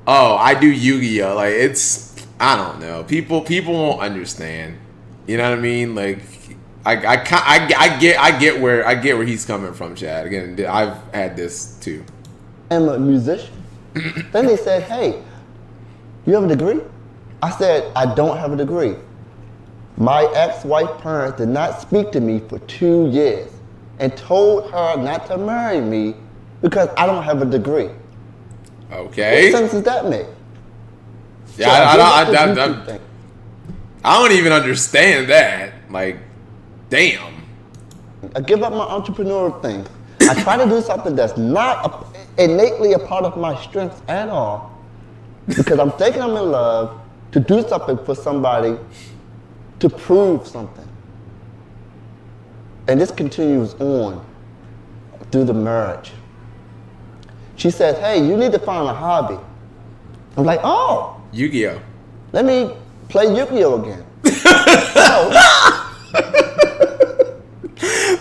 oh, I do Yu-Gi-Oh! Like, it's, I don't know. People won't understand. You know what I mean? Like, I get where he's coming from, Chad. Again, I've had this too. I'm a musician. Then they said, hey, you have a degree? I said, I don't have a degree. My ex-wife parents did not speak to me for 2 years and told her not to marry me because I don't have a degree. Okay. What sense does that make? Yeah, so I don't even understand that. Like, damn. I give up my entrepreneurial thing. I try to do something that's not innately a part of my strengths at all, because I'm thinking I'm in love to do something for somebody, to prove something. And this continues on through the marriage. She says, hey, you need to find a hobby. I'm like, oh. Yu-Gi-Oh! Let me play Yu-Gi-Oh! Again.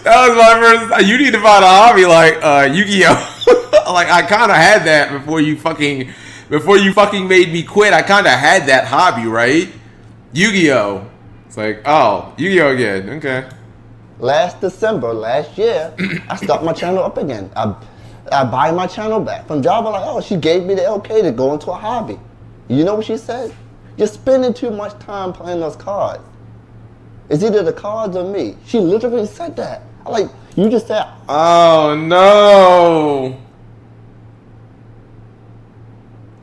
That was my first. You need to find a hobby like Yu-Gi-Oh! Like, I kind of had that before you fucking made me quit. I kind of had that hobby, right? Yu-Gi-Oh! It's like, oh, Yu-Gi-Oh! Again. Okay. Last December, last year, I start my channel up again. I buy my channel back from Java. Like, oh, she gave me the okay to go into a hobby. You know what she said? You're spending too much time playing those cards. It's either the cards or me. She literally said that. I'm like, you just said. Oh no.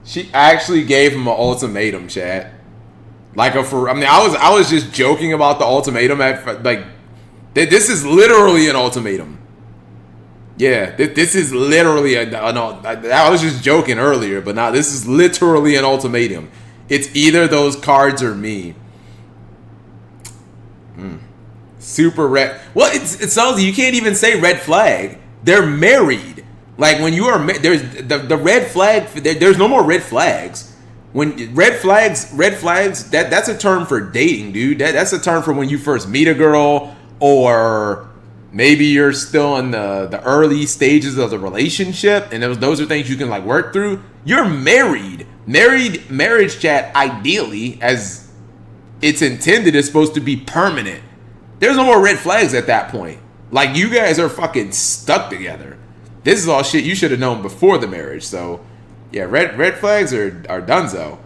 She actually gave him an ultimatum, chat. Like I was just joking about the ultimatum this is literally an ultimatum. Yeah, this is literally I was just joking earlier, but now this is literally an ultimatum. It's either those cards or me. Super red. Well, it's so you can't even say red flag. They're married. Like when you are there's the red flag. There's no more red flags. When red flags, that's a term for dating, dude. That's a term for when you first meet a girl, or maybe you're still in the early stages of the relationship, and those are things you can like work through. You're married. Marriage chat, ideally, as it's intended, is supposed to be permanent. There's no more red flags at that point. Like, you guys are fucking stuck together. This is all shit you should have known before the marriage. So, yeah, red flags are dunzo.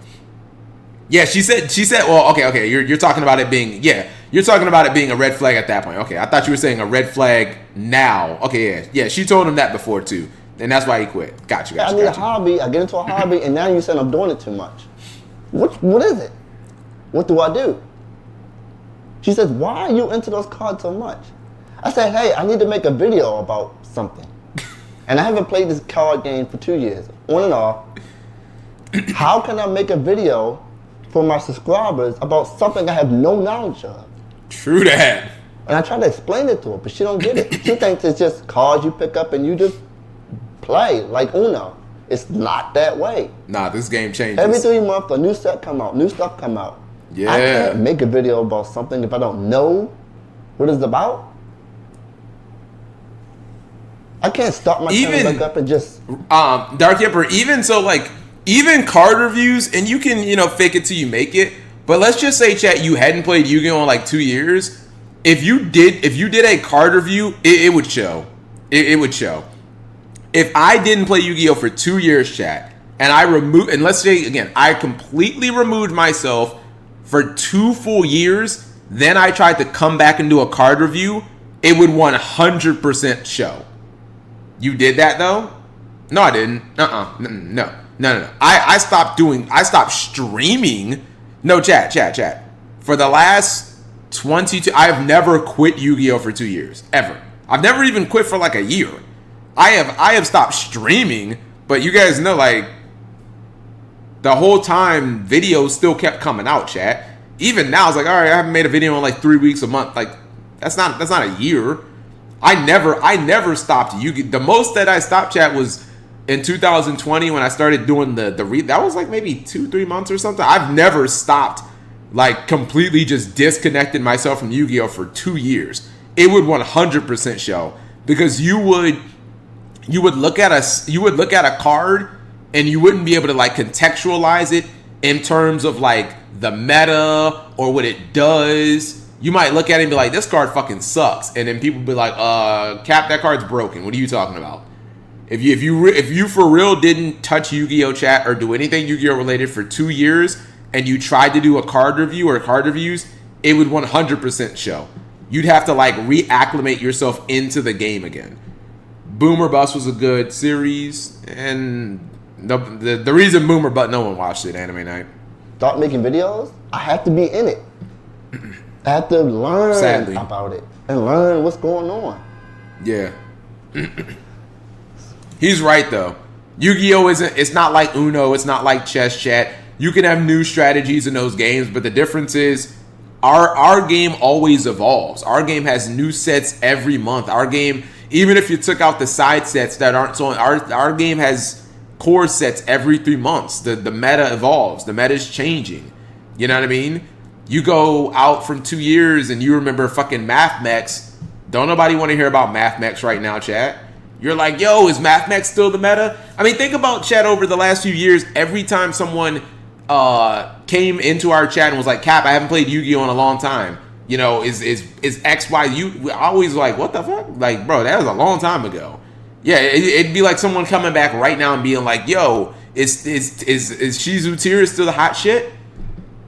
Yeah, she said. Well, okay. You're talking about it being. Yeah, you're talking about it being a red flag at that point. Okay, I thought you were saying a red flag now. Okay, yeah. She told him that before too, and that's why he quit. Got you. I need a hobby. I get into a hobby, and now you said I'm doing it too much. What is it? What do I do? She says, why are you into those cards so much? I said, hey, I need to make a video about something. And I haven't played this card game for 2 years, on and off. How can I make a video for my subscribers about something I have no knowledge of? True that. And I try to explain it to her, but she don't get it. She thinks it's just cards you pick up and you just play, like Uno. It's not that way. Nah, this game changes. Every 3 months, a new set come out, new stuff come out. Yeah. I can't make a video about something if I don't know what it's about. I can't start my channel back up and just Dark Emperor, even card reviews, and you can, fake it till you make it. But let's just say, chat, you hadn't played Yu-Gi-Oh! In like 2 years. If you did a card review, it would show. It would show. If I didn't play Yu-Gi-Oh! For 2 years, chat, and let's say again, I completely removed myself for 2 full years, then I tried to come back and do a card review, it would 100% show. You did that though? No, I didn't. No. I stopped streaming. No, chat. For the last 22, I've never quit Yu-Gi-Oh! For 2 years. Ever. I've never even quit for like a year. I have stopped streaming, but you guys know, like, the whole time videos still kept coming out, chat. Even now, it's like, all right, I haven't made a video in like 3 weeks, a month. Like, that's not a year. I never stopped Yu-Gi-Oh! The most that I stopped, chat, was in 2020 when I started doing that was like maybe 2-3 months or something. I've never stopped, like, completely just disconnected myself from Yu-Gi-Oh! For 2 years. It would 100% show, because you would look at a card and you wouldn't be able to like contextualize it in terms of like the meta or what it does. You might look at it and be like, this card fucking sucks, and then people be like, Cap, that card's broken. What are you talking about? If you for real didn't touch Yu-Gi-Oh! Chat or do anything Yu-Gi-Oh! Related for 2 years, and you tried to do a card review or card reviews, it would 100% show. You'd have to like reacclimate yourself into the game again. Boomer Bust was a good series, and the reason Boomer Bust, no one watched it, Anime Night. Start making videos, I have to be in it. I have to learn about it and learn what's going on. Yeah. He's right though. Yu-Gi-Oh! It's not like Uno, it's not like Chess Chat. You can have new strategies in those games, but the difference is our game always evolves. Our game has new sets every month. Our game, even if you took out the side sets that aren't so, our game has core sets every 3 months. The meta evolves. The meta is changing. You know what I mean? You go out from 2 years and you remember fucking MathMex. Don't nobody want to hear about MathMex right now, chat. You're like, yo, is MathMex still the meta? I mean, think about, chat, over the last few years. Every time someone came into our chat and was like, Cap, I haven't played Yu-Gi-Oh! In a long time. You know, is X, Y, U? We're always like, what the fuck? Like, bro, that was a long time ago. Yeah, it'd be like someone coming back right now and being like, yo, is Shizu Tear still the hot shit?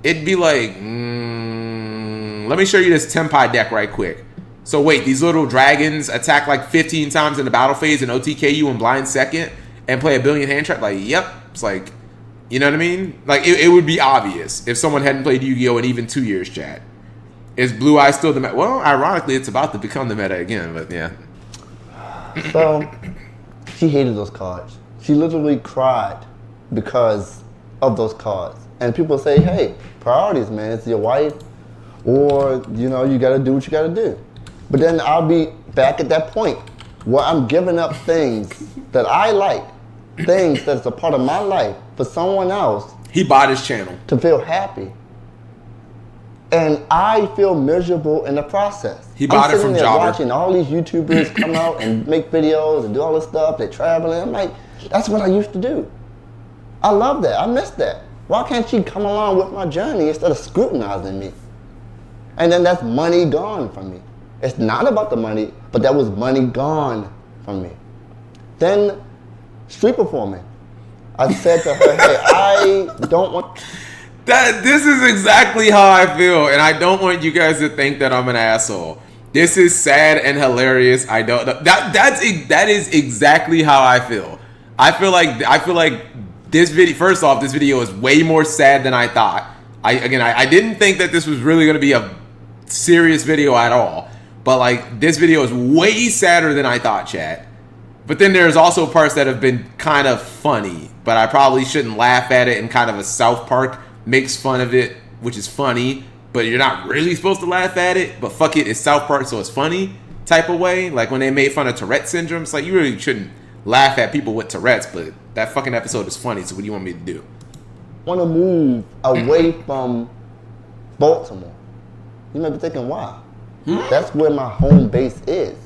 It'd be like, let me show you this Tenpai deck right quick. So wait, these little dragons attack like 15 times in the battle phase and OTK you in blind second and play a billion hand trap? Like, yep. It's like, you know what I mean? Like, it would be obvious if someone hadn't played Yu-Gi-Oh! In even 2 years, chat. Is Blue Eye still the meta? Well, ironically, it's about to become the meta again, but yeah. So, she hated those cards. She literally cried because of those cards. And people say, hey, priorities, man. It's your wife, or, you know, you got to do what you got to do. But then I'll be back at that point where I'm giving up things that I like, things that's a part of my life for someone else. He bought his channel to feel happy. And I feel miserable in the process. He bought it from Jobber. Watching all these YouTubers come out and make videos and do all this stuff. They travel. I'm like, that's what I used to do. I love that. I miss that. Why can't she come along with my journey instead of scrutinizing me? And then that's money gone from me. It's not about the money, but that was money gone from me. Then street performing. I said to her, hey, I don't want... This is exactly how I feel, and I don't want you guys to think that I'm an asshole. This is sad and hilarious. I don't know. That is exactly how I feel. I feel like this video, first off, this video is way more sad than I thought. I didn't think that this was really going to be a serious video at all. But like, this video is way sadder than I thought, chat. But then there's also parts that have been kind of funny, but I probably shouldn't laugh at it, and kind of a South Park makes fun of it, which is funny, but you're not really supposed to laugh at it, but fuck it, it's South Park, so it's funny type of way. Like when they made fun of Tourette syndrome, it's like, you really shouldn't laugh at people with Tourette's, but that fucking episode is funny, so what do you want me to do? I want to move away from Baltimore. You might be thinking, why? That's where my home base is.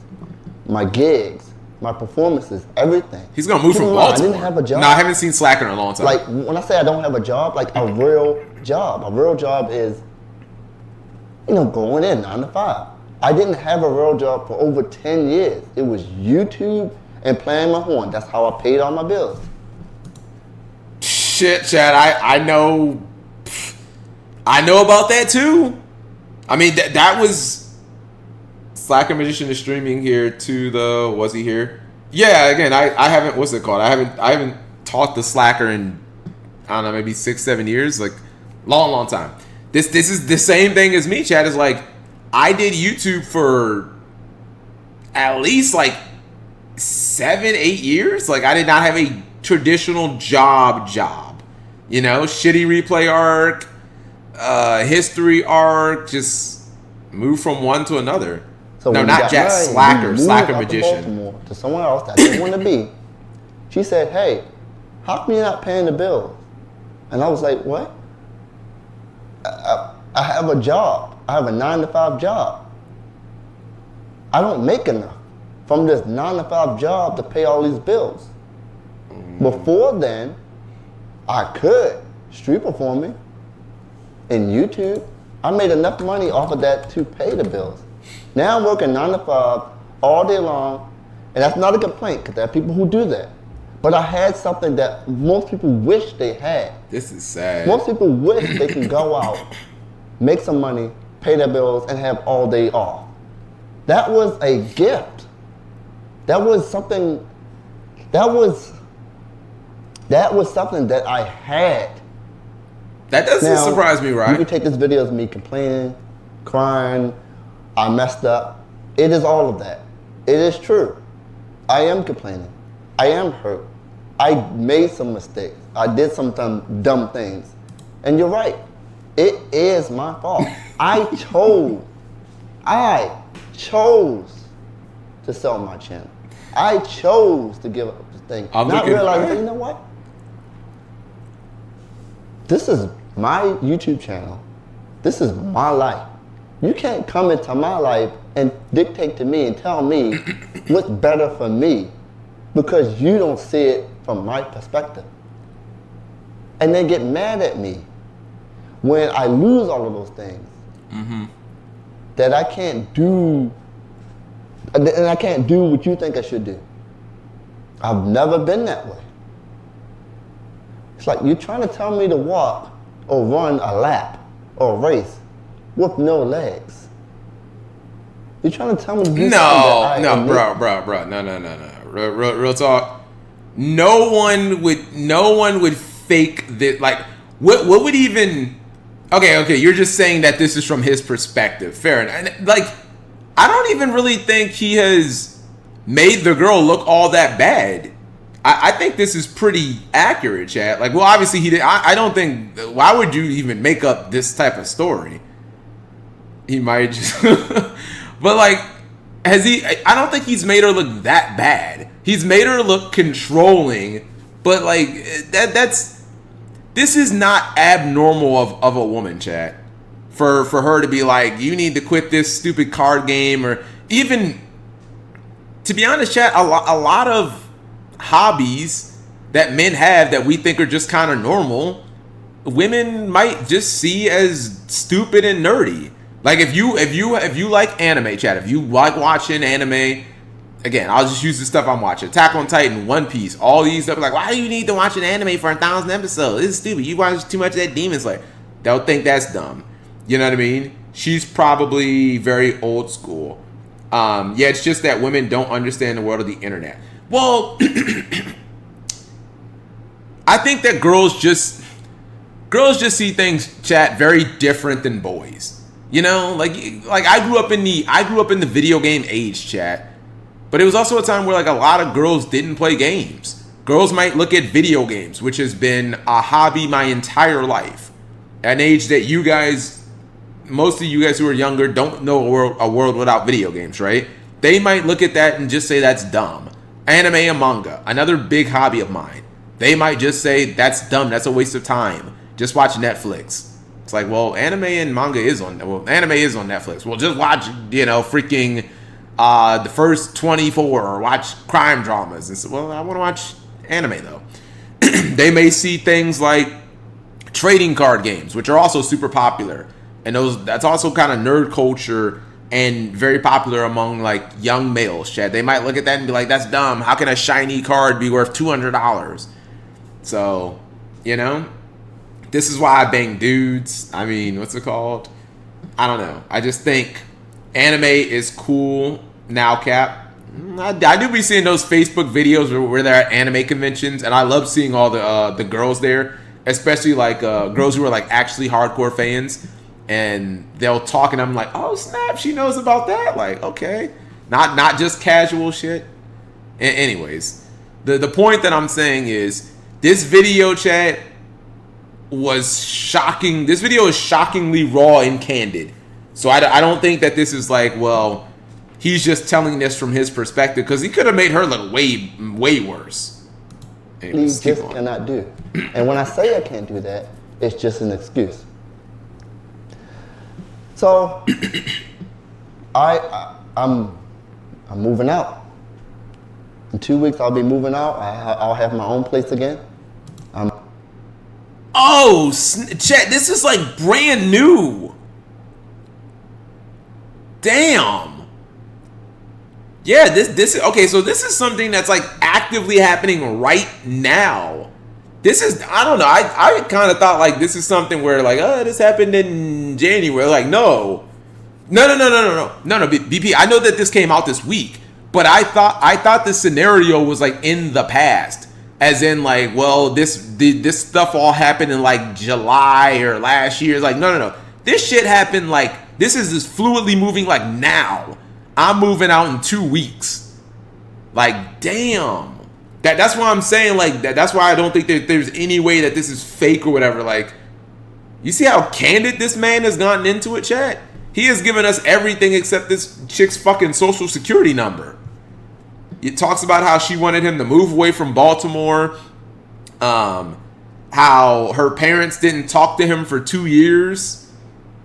My gigs, my performances, everything. He's gonna move from Baltimore. I didn't have a job. No, I haven't seen Slacker in a long time. Like, when I say I don't have a job, like a real job. A real job is, you know, going in 9 to 5. I didn't have a real job for over 10 years. It was YouTube and playing my horn. That's how I paid all my bills. Shit, Chad, I know about that too. I mean, that was... Slacker Magician is streaming here too, though. Was he here? Yeah, again, I haven't, what's it called? I haven't talked to Slacker in, I don't know, maybe 6-7 years. Like, long time. This is the same thing as me, Chad. Is like, I did YouTube for at least like 7-8 years. Like, I did not have a traditional job. You know, shitty replay arc, history arc, just move from one to another. So no, not Jack, Slacker Magician. Baltimore to someone else that I didn't want to be. She said, hey, how come you're not paying the bills? And I was like, what? I have a job. I have a 9 to 5 job. I don't make enough from this 9 to 5 job to pay all these bills. Before then, I could street performing in YouTube. I made enough money off of that to pay the bills. Now I'm working 9 to 5 all day long, and that's not a complaint, because there are people who do that. But I had something that most people wish they had. This is sad. Most people wish they could go out, make some money, pay their bills, and have all day off. That was a gift. That was something. That was something that I had. That doesn't surprise me, right? You can take this video as me complaining, crying, I messed up. It is all of that. It is true. I am complaining. I am hurt. I made some mistakes. I did some dumb things. And you're right. It is my fault. I chose to sell my channel. I chose to give up the thing. Not realizing, you know what? This is my YouTube channel. This is my life. You can't come into my life and dictate to me and tell me what's better for me because you don't see it from my perspective. And then get mad at me when I lose all of those things. That I can't do, and I can't do what you think I should do. I've never been that way. It's like you're trying to tell me to walk or run a lap or a race with no legs. You're trying to tell me to do something No, bro. No. Real talk. No one would fake that. Like, what would even? Okay. You're just saying that this is from his perspective. Fair enough. And, like, I don't even really think he has made the girl look all that bad. I think this is pretty accurate, Chad. Like, well, obviously he did. I don't think. Why would you even make up this type of story? He might just. But, like, has he? I don't think he's made her look that bad. He's made her look controlling, but, like, that's. This is not abnormal of a woman, Chad. For her to be like, you need to quit this stupid card game, or even, to be honest, Chad, a lot of hobbies that men have that we think are just kind of normal, women might just see as stupid and nerdy. Like, if you like anime, Chad, if you like watching anime, again, I'll just use the stuff I'm watching: Attack on Titan, One Piece, all these stuff. Like, why do you need to watch an anime for 1,000 episodes? This is stupid. You watch too much of that Demon Slayer. They'll think that's dumb. You know what I mean? She's probably very old school. Yeah, it's just that women don't understand the world of the internet. Well, I think that girls just see things, chat, very different than boys. You know, like I grew up in the video game age, chat. But it was also a time where, like, a lot of girls didn't play games. Girls might look at video games, which has been a hobby my entire life. At an age that most of you guys who are younger don't know a world without video games, right? They might look at that and just say that's dumb. Anime and manga, another big hobby of mine. They might just say that's dumb, that's a waste of time. Just watch Netflix. It's like, well, anime and manga anime is on Netflix. Well, just watch, freaking the first 24 or watch crime dramas. And so, well, I want to watch anime though. They may see things like trading card games, which are also super popular. And that's also kind of nerd culture and very popular among, like, young males, Chad. They might look at that and be like, that's dumb. How can a shiny card be worth $200? So, this is why I bang dudes. I mean, what's it called? I don't know. I just think anime is cool now, Cap. I do be seeing those Facebook videos where they're at anime conventions, and I love seeing all the girls there, especially, like, girls who are, like, actually hardcore fans. And they'll talk, and I'm like, oh snap, she knows about that. Like, okay, not just casual shit. Anyways, the point that I'm saying is this video, chat, was shocking. This video is shockingly raw and candid. So I don't think that this is like, well, he's just telling this from his perspective, because he could have made her look way worse. Anyways, he just cannot do. And when I say I can't do that, it's just an excuse. So, I'm moving out. In 2 weeks, I'll be moving out. I'll have my own place again. Oh, chat! This is like brand new. Damn. Yeah, this is okay. So this is something that's, like, actively happening right now. This is, I don't know, I kind of thought, like, this is something where, like, oh, this happened in January. Like, no, BP, I know that this came out this week, but I thought the scenario was, like, in the past, as in, like, well, this stuff all happened in, like, July or last year. It's like, no, this shit happened, like, this is just fluidly moving, like, now. I'm moving out in 2 weeks. Like, damn. That's why I'm saying, like, that's why I don't think that there's any way that this is fake or whatever. Like, you see how candid this man has gotten into it, chat? He has given us everything except this chick's fucking social security number. It talks about how she wanted him to move away from Baltimore. How her parents didn't talk to him for 2 years.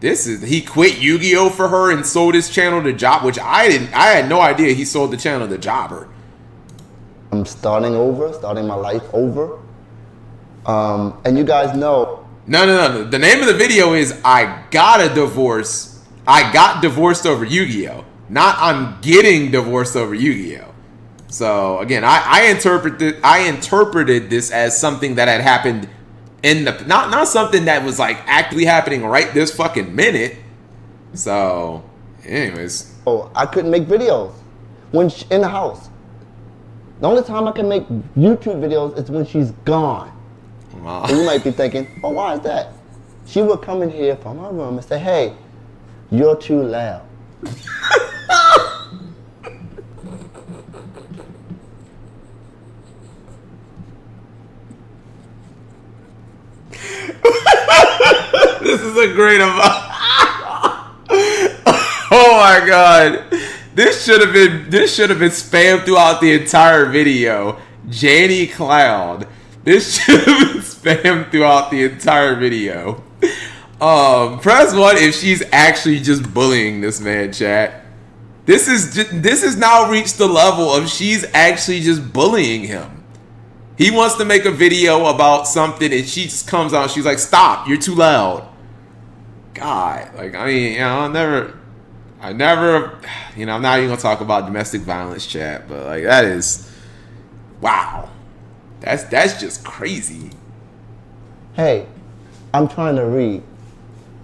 He quit Yu-Gi-Oh for her and sold his channel to Job, which I had no idea he sold the channel to Jobber. I'm starting my life over. And you guys know. No. The name of the video is I got a divorce. I got divorced over Yu-Gi-Oh! Not I'm getting divorced over Yu-Gi-Oh! So again, I interpreted this as something that had happened in the not something that was like actually happening right this fucking minute. So, anyways, I couldn't make videos when in the house. The only time I can make YouTube videos is when she's gone. wow. And you might be thinking, oh, why is that? She would come in here from her room and say, hey, you're too loud. This is a great amount. Oh my god. This should have been spammed throughout the entire video. Janie Cloud. This should have been spammed throughout the entire video. Press 1 if she's actually just bullying this man, chat. This has now reached the level of she's actually just bullying him. He wants to make a video about something and she just comes out and she's like, stop, you're too loud. God, like, I mean, you know, I never, you know, I'm not even gonna talk about domestic violence, chat, but like that is, wow, that's just crazy. Hey, I'm trying to read.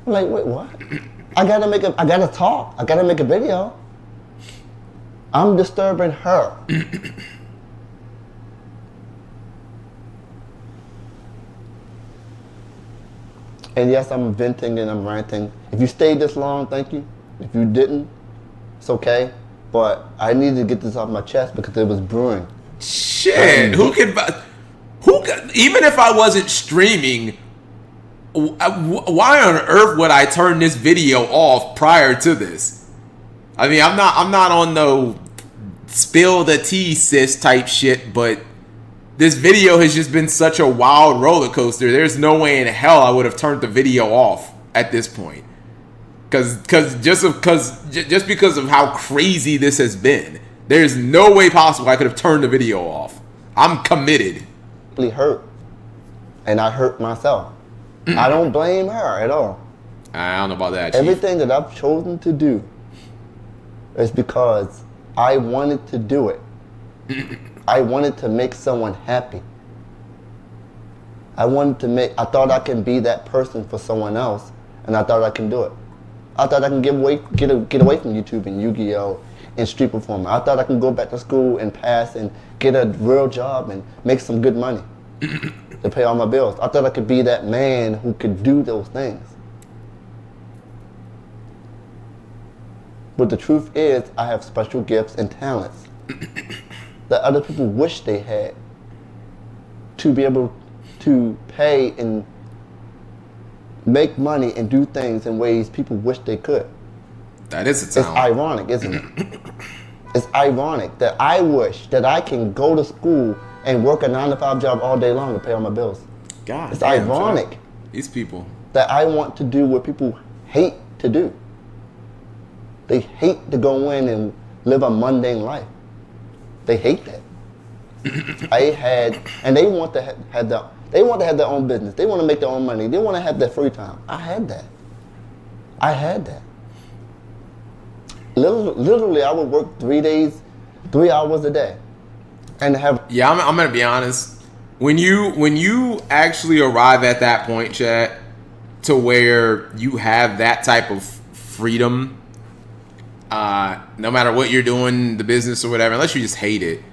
I'm like, wait, what? I gotta talk. I gotta make a video. I'm disturbing her. And yes, I'm venting and I'm ranting. If you stayed this long, thank you. If you didn't, it's okay. But I needed to get this off my chest because it was brewing. Shit, who could, even if I wasn't streaming, why on earth would I turn this video off prior to this? I mean, I'm not on no spill the tea sis type shit, but this video has just been such a wild roller coaster. There's no way in hell I would have turned the video off at this point. Just because of how crazy this has been, there's no way possible I could have turned the video off. I'm committed. Hurt, and I hurt myself. I don't blame her at all. I don't know about that, Chief. Everything that I've chosen to do is because I wanted to do it. I wanted to make someone happy. I thought I can be that person for someone else, and I thought I can do it. I thought I can get away from YouTube and Yu-Gi-Oh! And Street Performer. I thought I can go back to school and pass and get a real job and make some good money to pay all my bills. I thought I could be that man who could do those things. But the truth is, I have special gifts and talents that other people wish they had to be able to pay and make money and do things in ways people wish they could. That is a talent. It's ironic, isn't it? It's ironic that I wish that I can go to school and work a 9-to-5 job all day long to pay all my bills. God, it's ironic. Child. These people. That I want to do what people hate to do. They hate to go in and live a mundane life. They hate that. And they want to have their own business. They want to make their own money. They want to have their free time. I had that. Literally, I would work 3 hours a day, and have. Yeah, I'm gonna be honest. When you actually arrive at that point, chat, to where you have that type of freedom, no matter what you're doing, the business or whatever, unless you just hate it.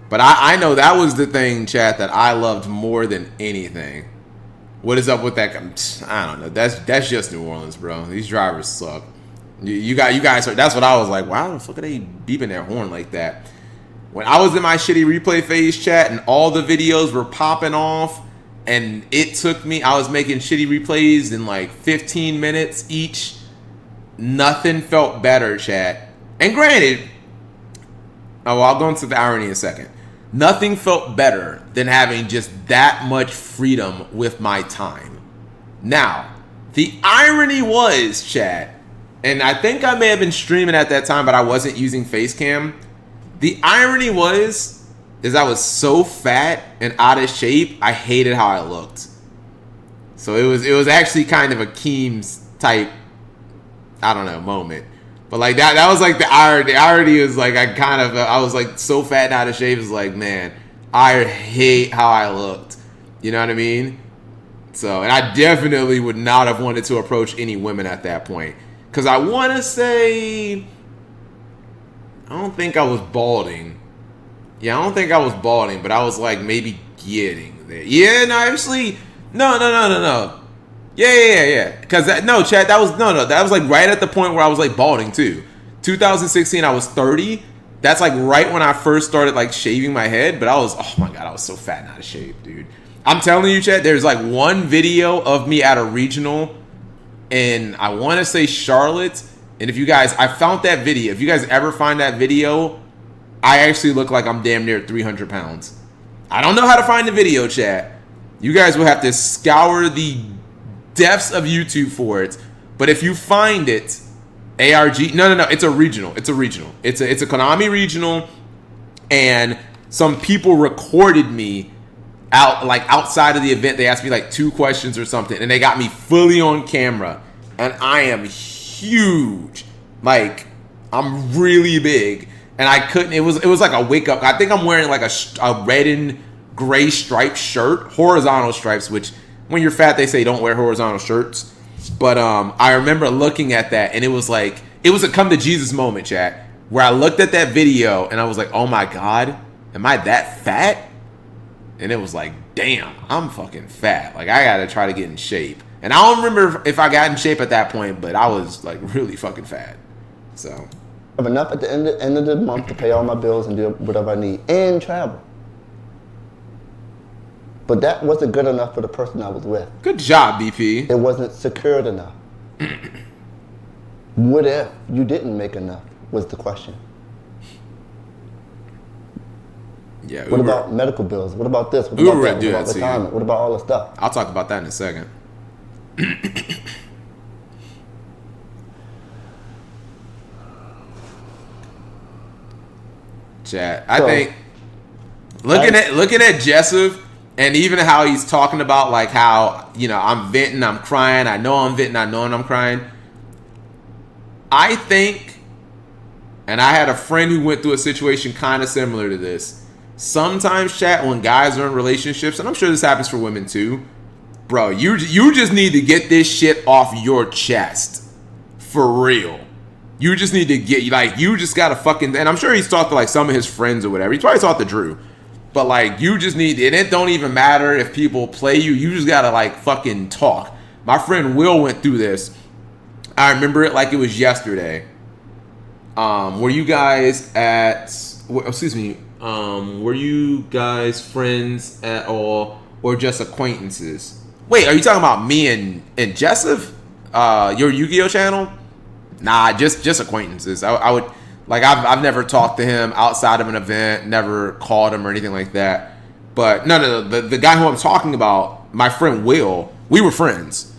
But I know that was the thing, chat, that I loved more than anything. What is up with that? I don't know. That's just New Orleans, bro. These drivers suck. You guys. That's what I was like. Why the fuck are they beeping their horn like that? When I was in my shitty replay phase, chat, and all the videos were popping off, and it took me. I was making shitty replays in like 15 minutes each. Nothing felt better, chat. And granted, I'll go into the irony in a second. Nothing felt better than having just that much freedom with my time. Now, the irony was, chat, and I think I may have been streaming at that time, but I wasn't using Facecam. The irony is I was so fat and out of shape, I hated how I looked. So it was actually kind of a Keems type, I don't know, moment. But like that was like the irony. The irony was like I was like so fat and out of shape. It's like, man, I hate how I looked. You know what I mean? So, and I definitely would not have wanted to approach any women at that point. Because I want to say, I don't think I was balding. Yeah, I don't think I was balding, but I was like maybe getting there. Yeah, no, actually, no. Yeah. Because no, chat, that was like right at the point where I was like balding too. 2016, I was 30. That's like right when I first started like shaving my head. But oh my God, I was so fat and out of shape, dude. I'm telling you, chat, there's like one video of me at a regional, and I want to say Charlotte. And if you guys, I found that video. If you guys ever find that video, I actually look like I'm damn near 300 pounds. I don't know how to find the video, chat. You guys will have to scour the depths of YouTube for it. But if you find it, ARG, no, it's a regional. It's a Konami regional, and some people recorded me outside of the event. They asked me like 2 questions or something, and they got me fully on camera, and I am huge. Like, I'm really big, and I couldn't. It was like a wake up. I think I'm wearing like a red and gray striped shirt, horizontal stripes. Which when you're fat, they say don't wear horizontal shirts. But I remember looking at that, and it was a come to Jesus moment, chat, where I looked at that video and I was like, oh my God, am I that fat? And it was like, damn, I'm fucking fat. Like, I gotta try to get in shape. And I don't remember if I got in shape at that point, but I was like really fucking fat. So I have enough at the end of the month to pay all my bills and do whatever I need and travel. But that wasn't good enough for the person I was with. Good job, BP. It wasn't secured enough. What if you didn't make enough was the question. Yeah. What about medical bills? What about this? What Uber about that? What about retirement? What about all the stuff? I'll talk about that in a second. Chat. I think looking at Jessup, and even how he's talking about like how, you know, I'm venting, I'm crying, I know I'm venting, I know I'm crying. I think, and I had a friend who went through a situation kind of similar to this. Sometimes, chat, when guys are in relationships, and I'm sure this happens for women too, bro, you just need to get this shit off your chest. For real. You just need to get, like, you just gotta fucking, and I'm sure he's talked to like some of his friends or whatever. He's probably talked to Drew. But like, you just need, and it don't even matter if people play you. You just gotta like fucking talk. My friend Will went through this. I remember it like it was yesterday. Were you guys were you guys friends at all, or just acquaintances? Wait, are you talking about me and Jessup? Your Yu-Gi-Oh channel? Nah, just acquaintances. I would, like, I've never talked to him outside of an event, never called him or anything like that. But no, the guy who I'm talking about, my friend Will, we were friends.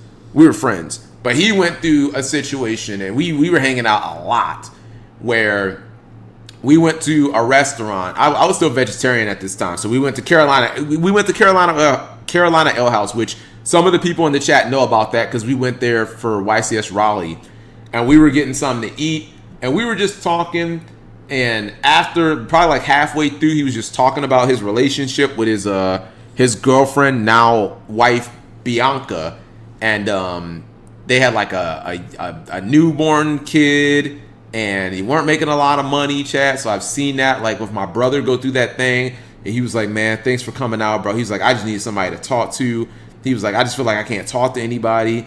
But he went through a situation, and we were hanging out a lot, where we went to a restaurant. I was still vegetarian at this time, so we went to Carolina. We went to Carolina Ale House, which some of the people in the chat know about that because we went there for YCS Raleigh, and we were getting something to eat, and we were just talking. And after probably like halfway through, he was just talking about his relationship with his girlfriend, now wife Bianca, and they had like a newborn kid. And he weren't making a lot of money, chat. So I've seen that, like, with my brother go through that thing. And he was like, man, thanks for coming out, bro. He's like, I just need somebody to talk to. He was like, I just feel like I can't talk to anybody.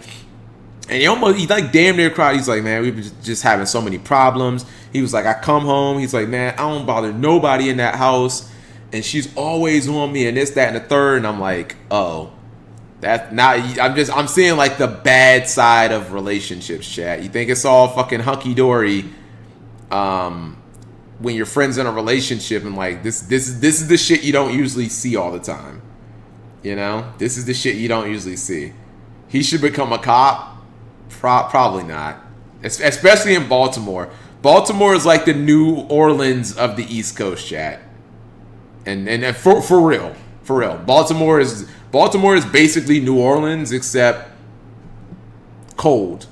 And he like damn near cried. He's like, man, we've been just having so many problems. He was like, I come home. He's like, man, I don't bother nobody in that house. And she's always on me and this, that, and the third. And I'm like, oh. That now I'm seeing like the bad side of relationships, chat. You think it's all fucking hunky dory, when your friend's in a relationship, and like this is the shit you don't usually see all the time. You know, this is the shit you don't usually see. He should become a cop. Probably not, especially in Baltimore. Baltimore is like the New Orleans of the East Coast, chat. And for real. Baltimore is basically New Orleans except cold.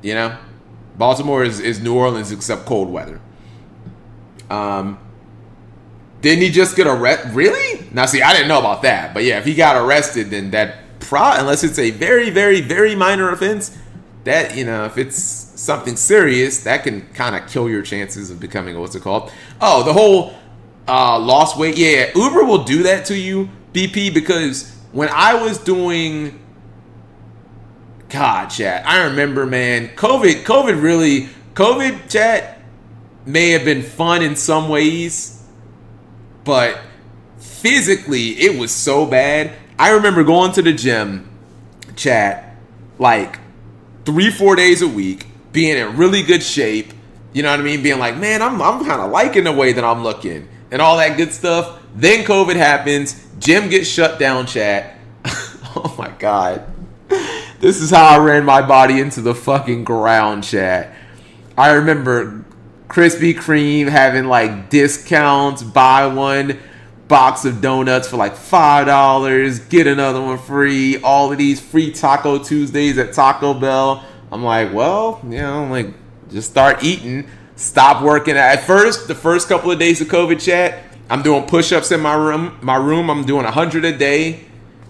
You know? Baltimore is New Orleans except cold weather. Didn't he just get arrested? Really? Now see, I didn't know about that. But yeah, if he got arrested, then that unless it's a very, very, very minor offense, that, you know, if it's something serious, that can kind of kill your chances of becoming, what's it called? Oh, the whole lost weight. Yeah, Uber will do that to you, BP, because when I was doing, God, chat, I remember, man, COVID, chat, may have been fun in some ways, but physically, it was so bad. I remember going to the gym, chat, like 3-4 days a week, being in really good shape. You know what I mean? Being like, man, I'm kind of liking the way that I'm looking and all that good stuff. Then COVID happens. Gym gets shut down, chat. Oh my God. This is how I ran my body into the fucking ground, chat. I remember Krispy Kreme having like discounts, buy one box of donuts for like $5, get another one free, all of these free Taco Tuesdays at Taco Bell. I'm like, well, you know, like, just start eating, stop working. At first, the first couple of days of COVID, chat, I'm doing push-ups in my room. I'm doing 100 a day,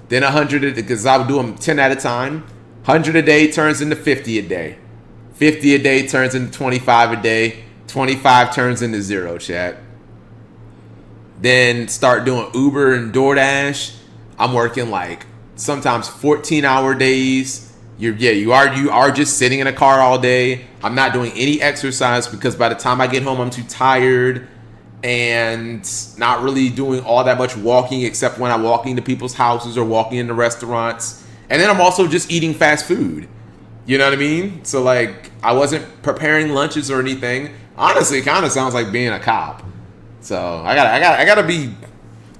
then 100 because I would do them 10 at a time. 100 a day turns into 50 a day. 50 a day turns into 25 a day. 25 turns into 0, chat. Then start doing Uber and DoorDash. I'm working like sometimes 14-hour days. You are just sitting in a car all day. I'm not doing any exercise because by the time I get home, I'm too tired and not really doing all that much walking except when I'm walking to people's houses or walking into restaurants. And then I'm also just eating fast food. You know what I mean? So like I wasn't preparing lunches or anything. Honestly, it kind of sounds like being a cop. So I gotta be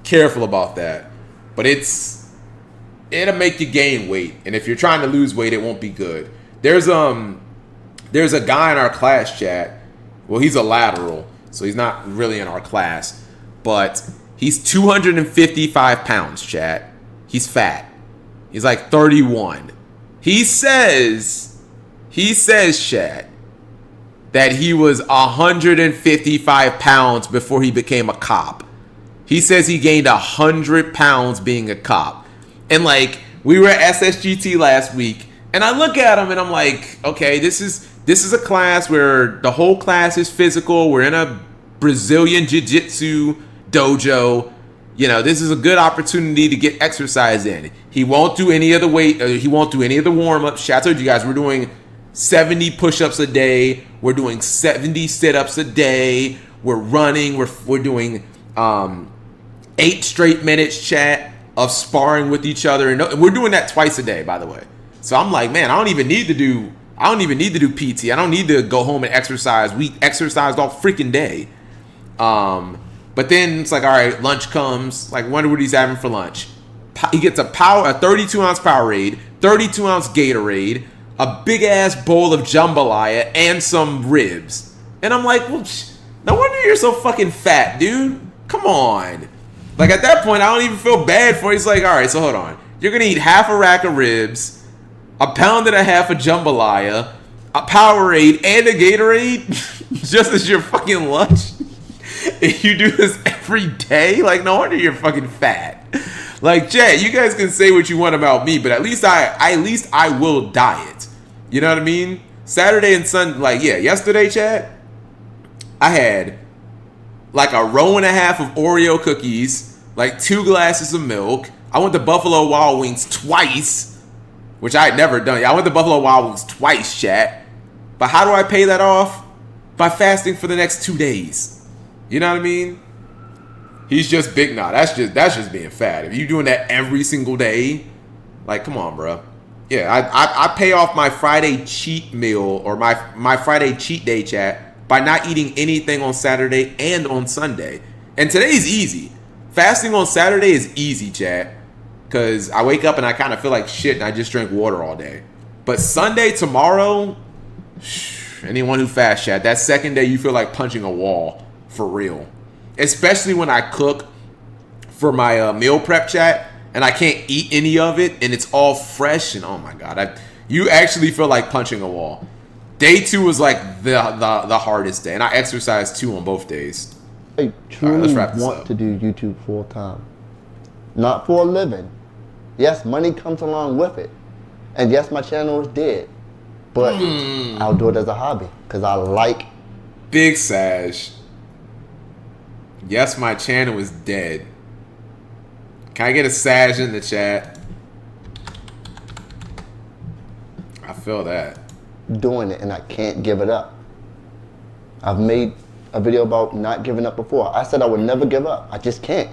careful about that. But it'll make you gain weight, and if you're trying to lose weight, it won't be good. There's a guy in our class, chat. Well, he's a lateral, so he's not really in our class, but he's 255 pounds, chat. He's fat. He's like 31. He says, chat, that he was 155 pounds before he became a cop. He says he gained 100 pounds being a cop. And like, we were at SSGT last week, and I look at him and I'm like, okay, this is a class where the whole class is physical. We're in a Brazilian Jiu-Jitsu dojo. You know, this is a good opportunity to get exercise in. He won't do any of the weight. He won't do any of the warm-ups. I told you guys, we're doing 70 push-ups a day. We're doing 70 sit-ups a day. We're running. We're doing 8 straight minutes, chat, of sparring with each other, and we're doing that twice a day, by the way. So I'm like, man, I don't even need to do PT. I don't need to go home and exercise. We exercised all freaking day. But then it's like, all right, lunch comes. Like, wonder what he's having for lunch. He gets a 32-ounce Powerade, 32-ounce Gatorade, a big-ass bowl of jambalaya, and some ribs. And I'm like, well, no wonder you're so fucking fat, dude. Come on. Like, at that point, I don't even feel bad for you. He's like, all right, so hold on. You're going to eat half a rack of ribs, a pound and a half of jambalaya, a Powerade, and a Gatorade just as your fucking lunch? And you do this every day? Like, no wonder you're fucking fat. Like, Jay, you guys can say what you want about me, but at least I will diet. You know what I mean? Saturday and Sunday, like, yeah, yesterday, Chad, I had like a row and a half of Oreo cookies, like 2 glasses of milk. I went to Buffalo Wild Wings twice, which I had never done. Yeah, I went to Buffalo Wild Wings twice, chat. But how do I pay that off? By fasting for the next 2 days. You know what I mean? He's just big now. That's just being fat. If you're doing that every single day, like, come on, bro. Yeah, I pay off my Friday cheat meal or my Friday cheat day, chat, by not eating anything on Saturday and on Sunday. And today's easy. Fasting on Saturday is easy, chat, because I wake up and I kind of feel like shit and I just drink water all day. But Sunday, tomorrow, anyone who fasts, chat, that second day you feel like punching a wall. For real. Especially when I cook for my meal prep, chat, and I can't eat any of it and it's all fresh, and oh my god, you actually feel like punching a wall. Day 2 was like the hardest day, and I exercised 2 on both days. I truly want to do YouTube full time. Not for a living, Yes, money comes along with it. And yes, my channel is dead. But I'll do it as a hobby because I like. Big Saj. Yes, my channel is dead. Can I get a Saj in the chat? I feel that. Doing it and I can't give it up. I've made a video about not giving up before. I said I would never give up. I just can't.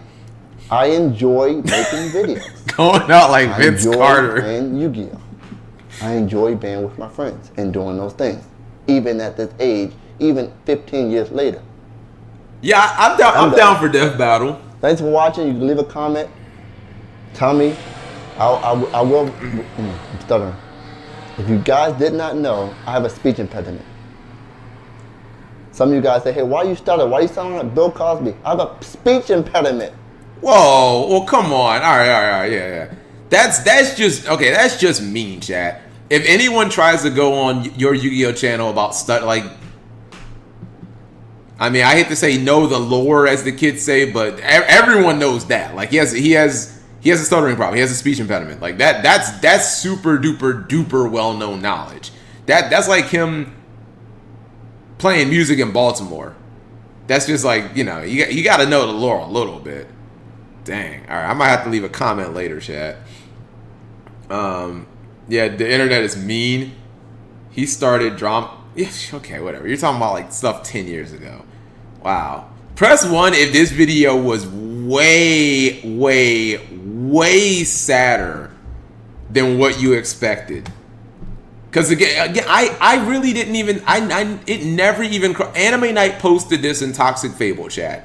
I enjoy making videos. Going out like Vince I enjoy Carter. playing Yu-Gi-Oh! I enjoy being with my friends and doing those things. Even at this age, even 15 years later. Yeah, I'm down. I'm down for Death Battle. Thanks for watching. You can leave a comment. Tell me. I will. I'm stuttering. If you guys did not know, I have a speech impediment. Some of you guys say, hey, why you stutter? Why you sound like Bill Cosby? I have a speech impediment. Whoa, well, come on. All right, yeah. That's just mean, chat. If anyone tries to go on your Yu-Gi-Oh channel about like, I mean, I hate to say know the lore, as the kids say, but everyone knows that. Like, he has a stuttering problem. He has a speech impediment. Like that's super duper well-known knowledge. That's like him playing music in Baltimore. That's just like, you got to know the lore a little bit. Dang. All right, I might have to leave a comment later, chat. Yeah, the internet is mean. He started drama. Okay, whatever. You're talking about like stuff 10 years ago. Wow. Press 1 if this video was way sadder than what you expected. Because again, I really didn't even, it never even, Anime Night posted this in Toxic Fable chat.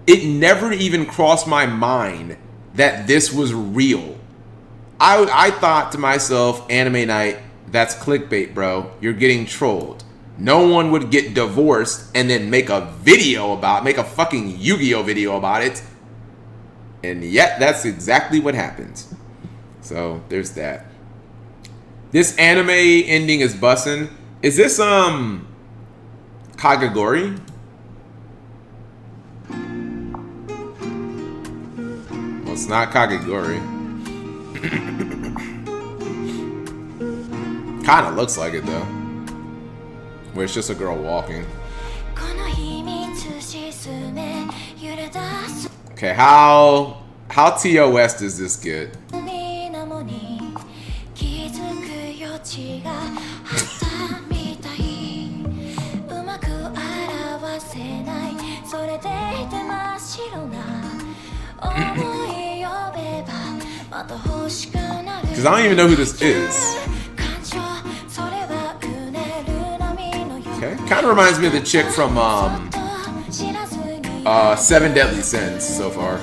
It never even crossed my mind that this was real. I thought to myself, Anime Night, that's clickbait, bro. You're getting trolled. No one would get divorced and then make a fucking Yu-Gi-Oh video about it. And yet, that's exactly what happens. So, there's that. This anime ending is bussin'. Is this, Kagagori? Well, it's not Kagagori. Kinda looks like it, though. Where it's just a girl walking. Okay, how TOS does this get? Because I don't even know who this is. Okay, kind of reminds me of the chick from 7 Deadly Sins so far.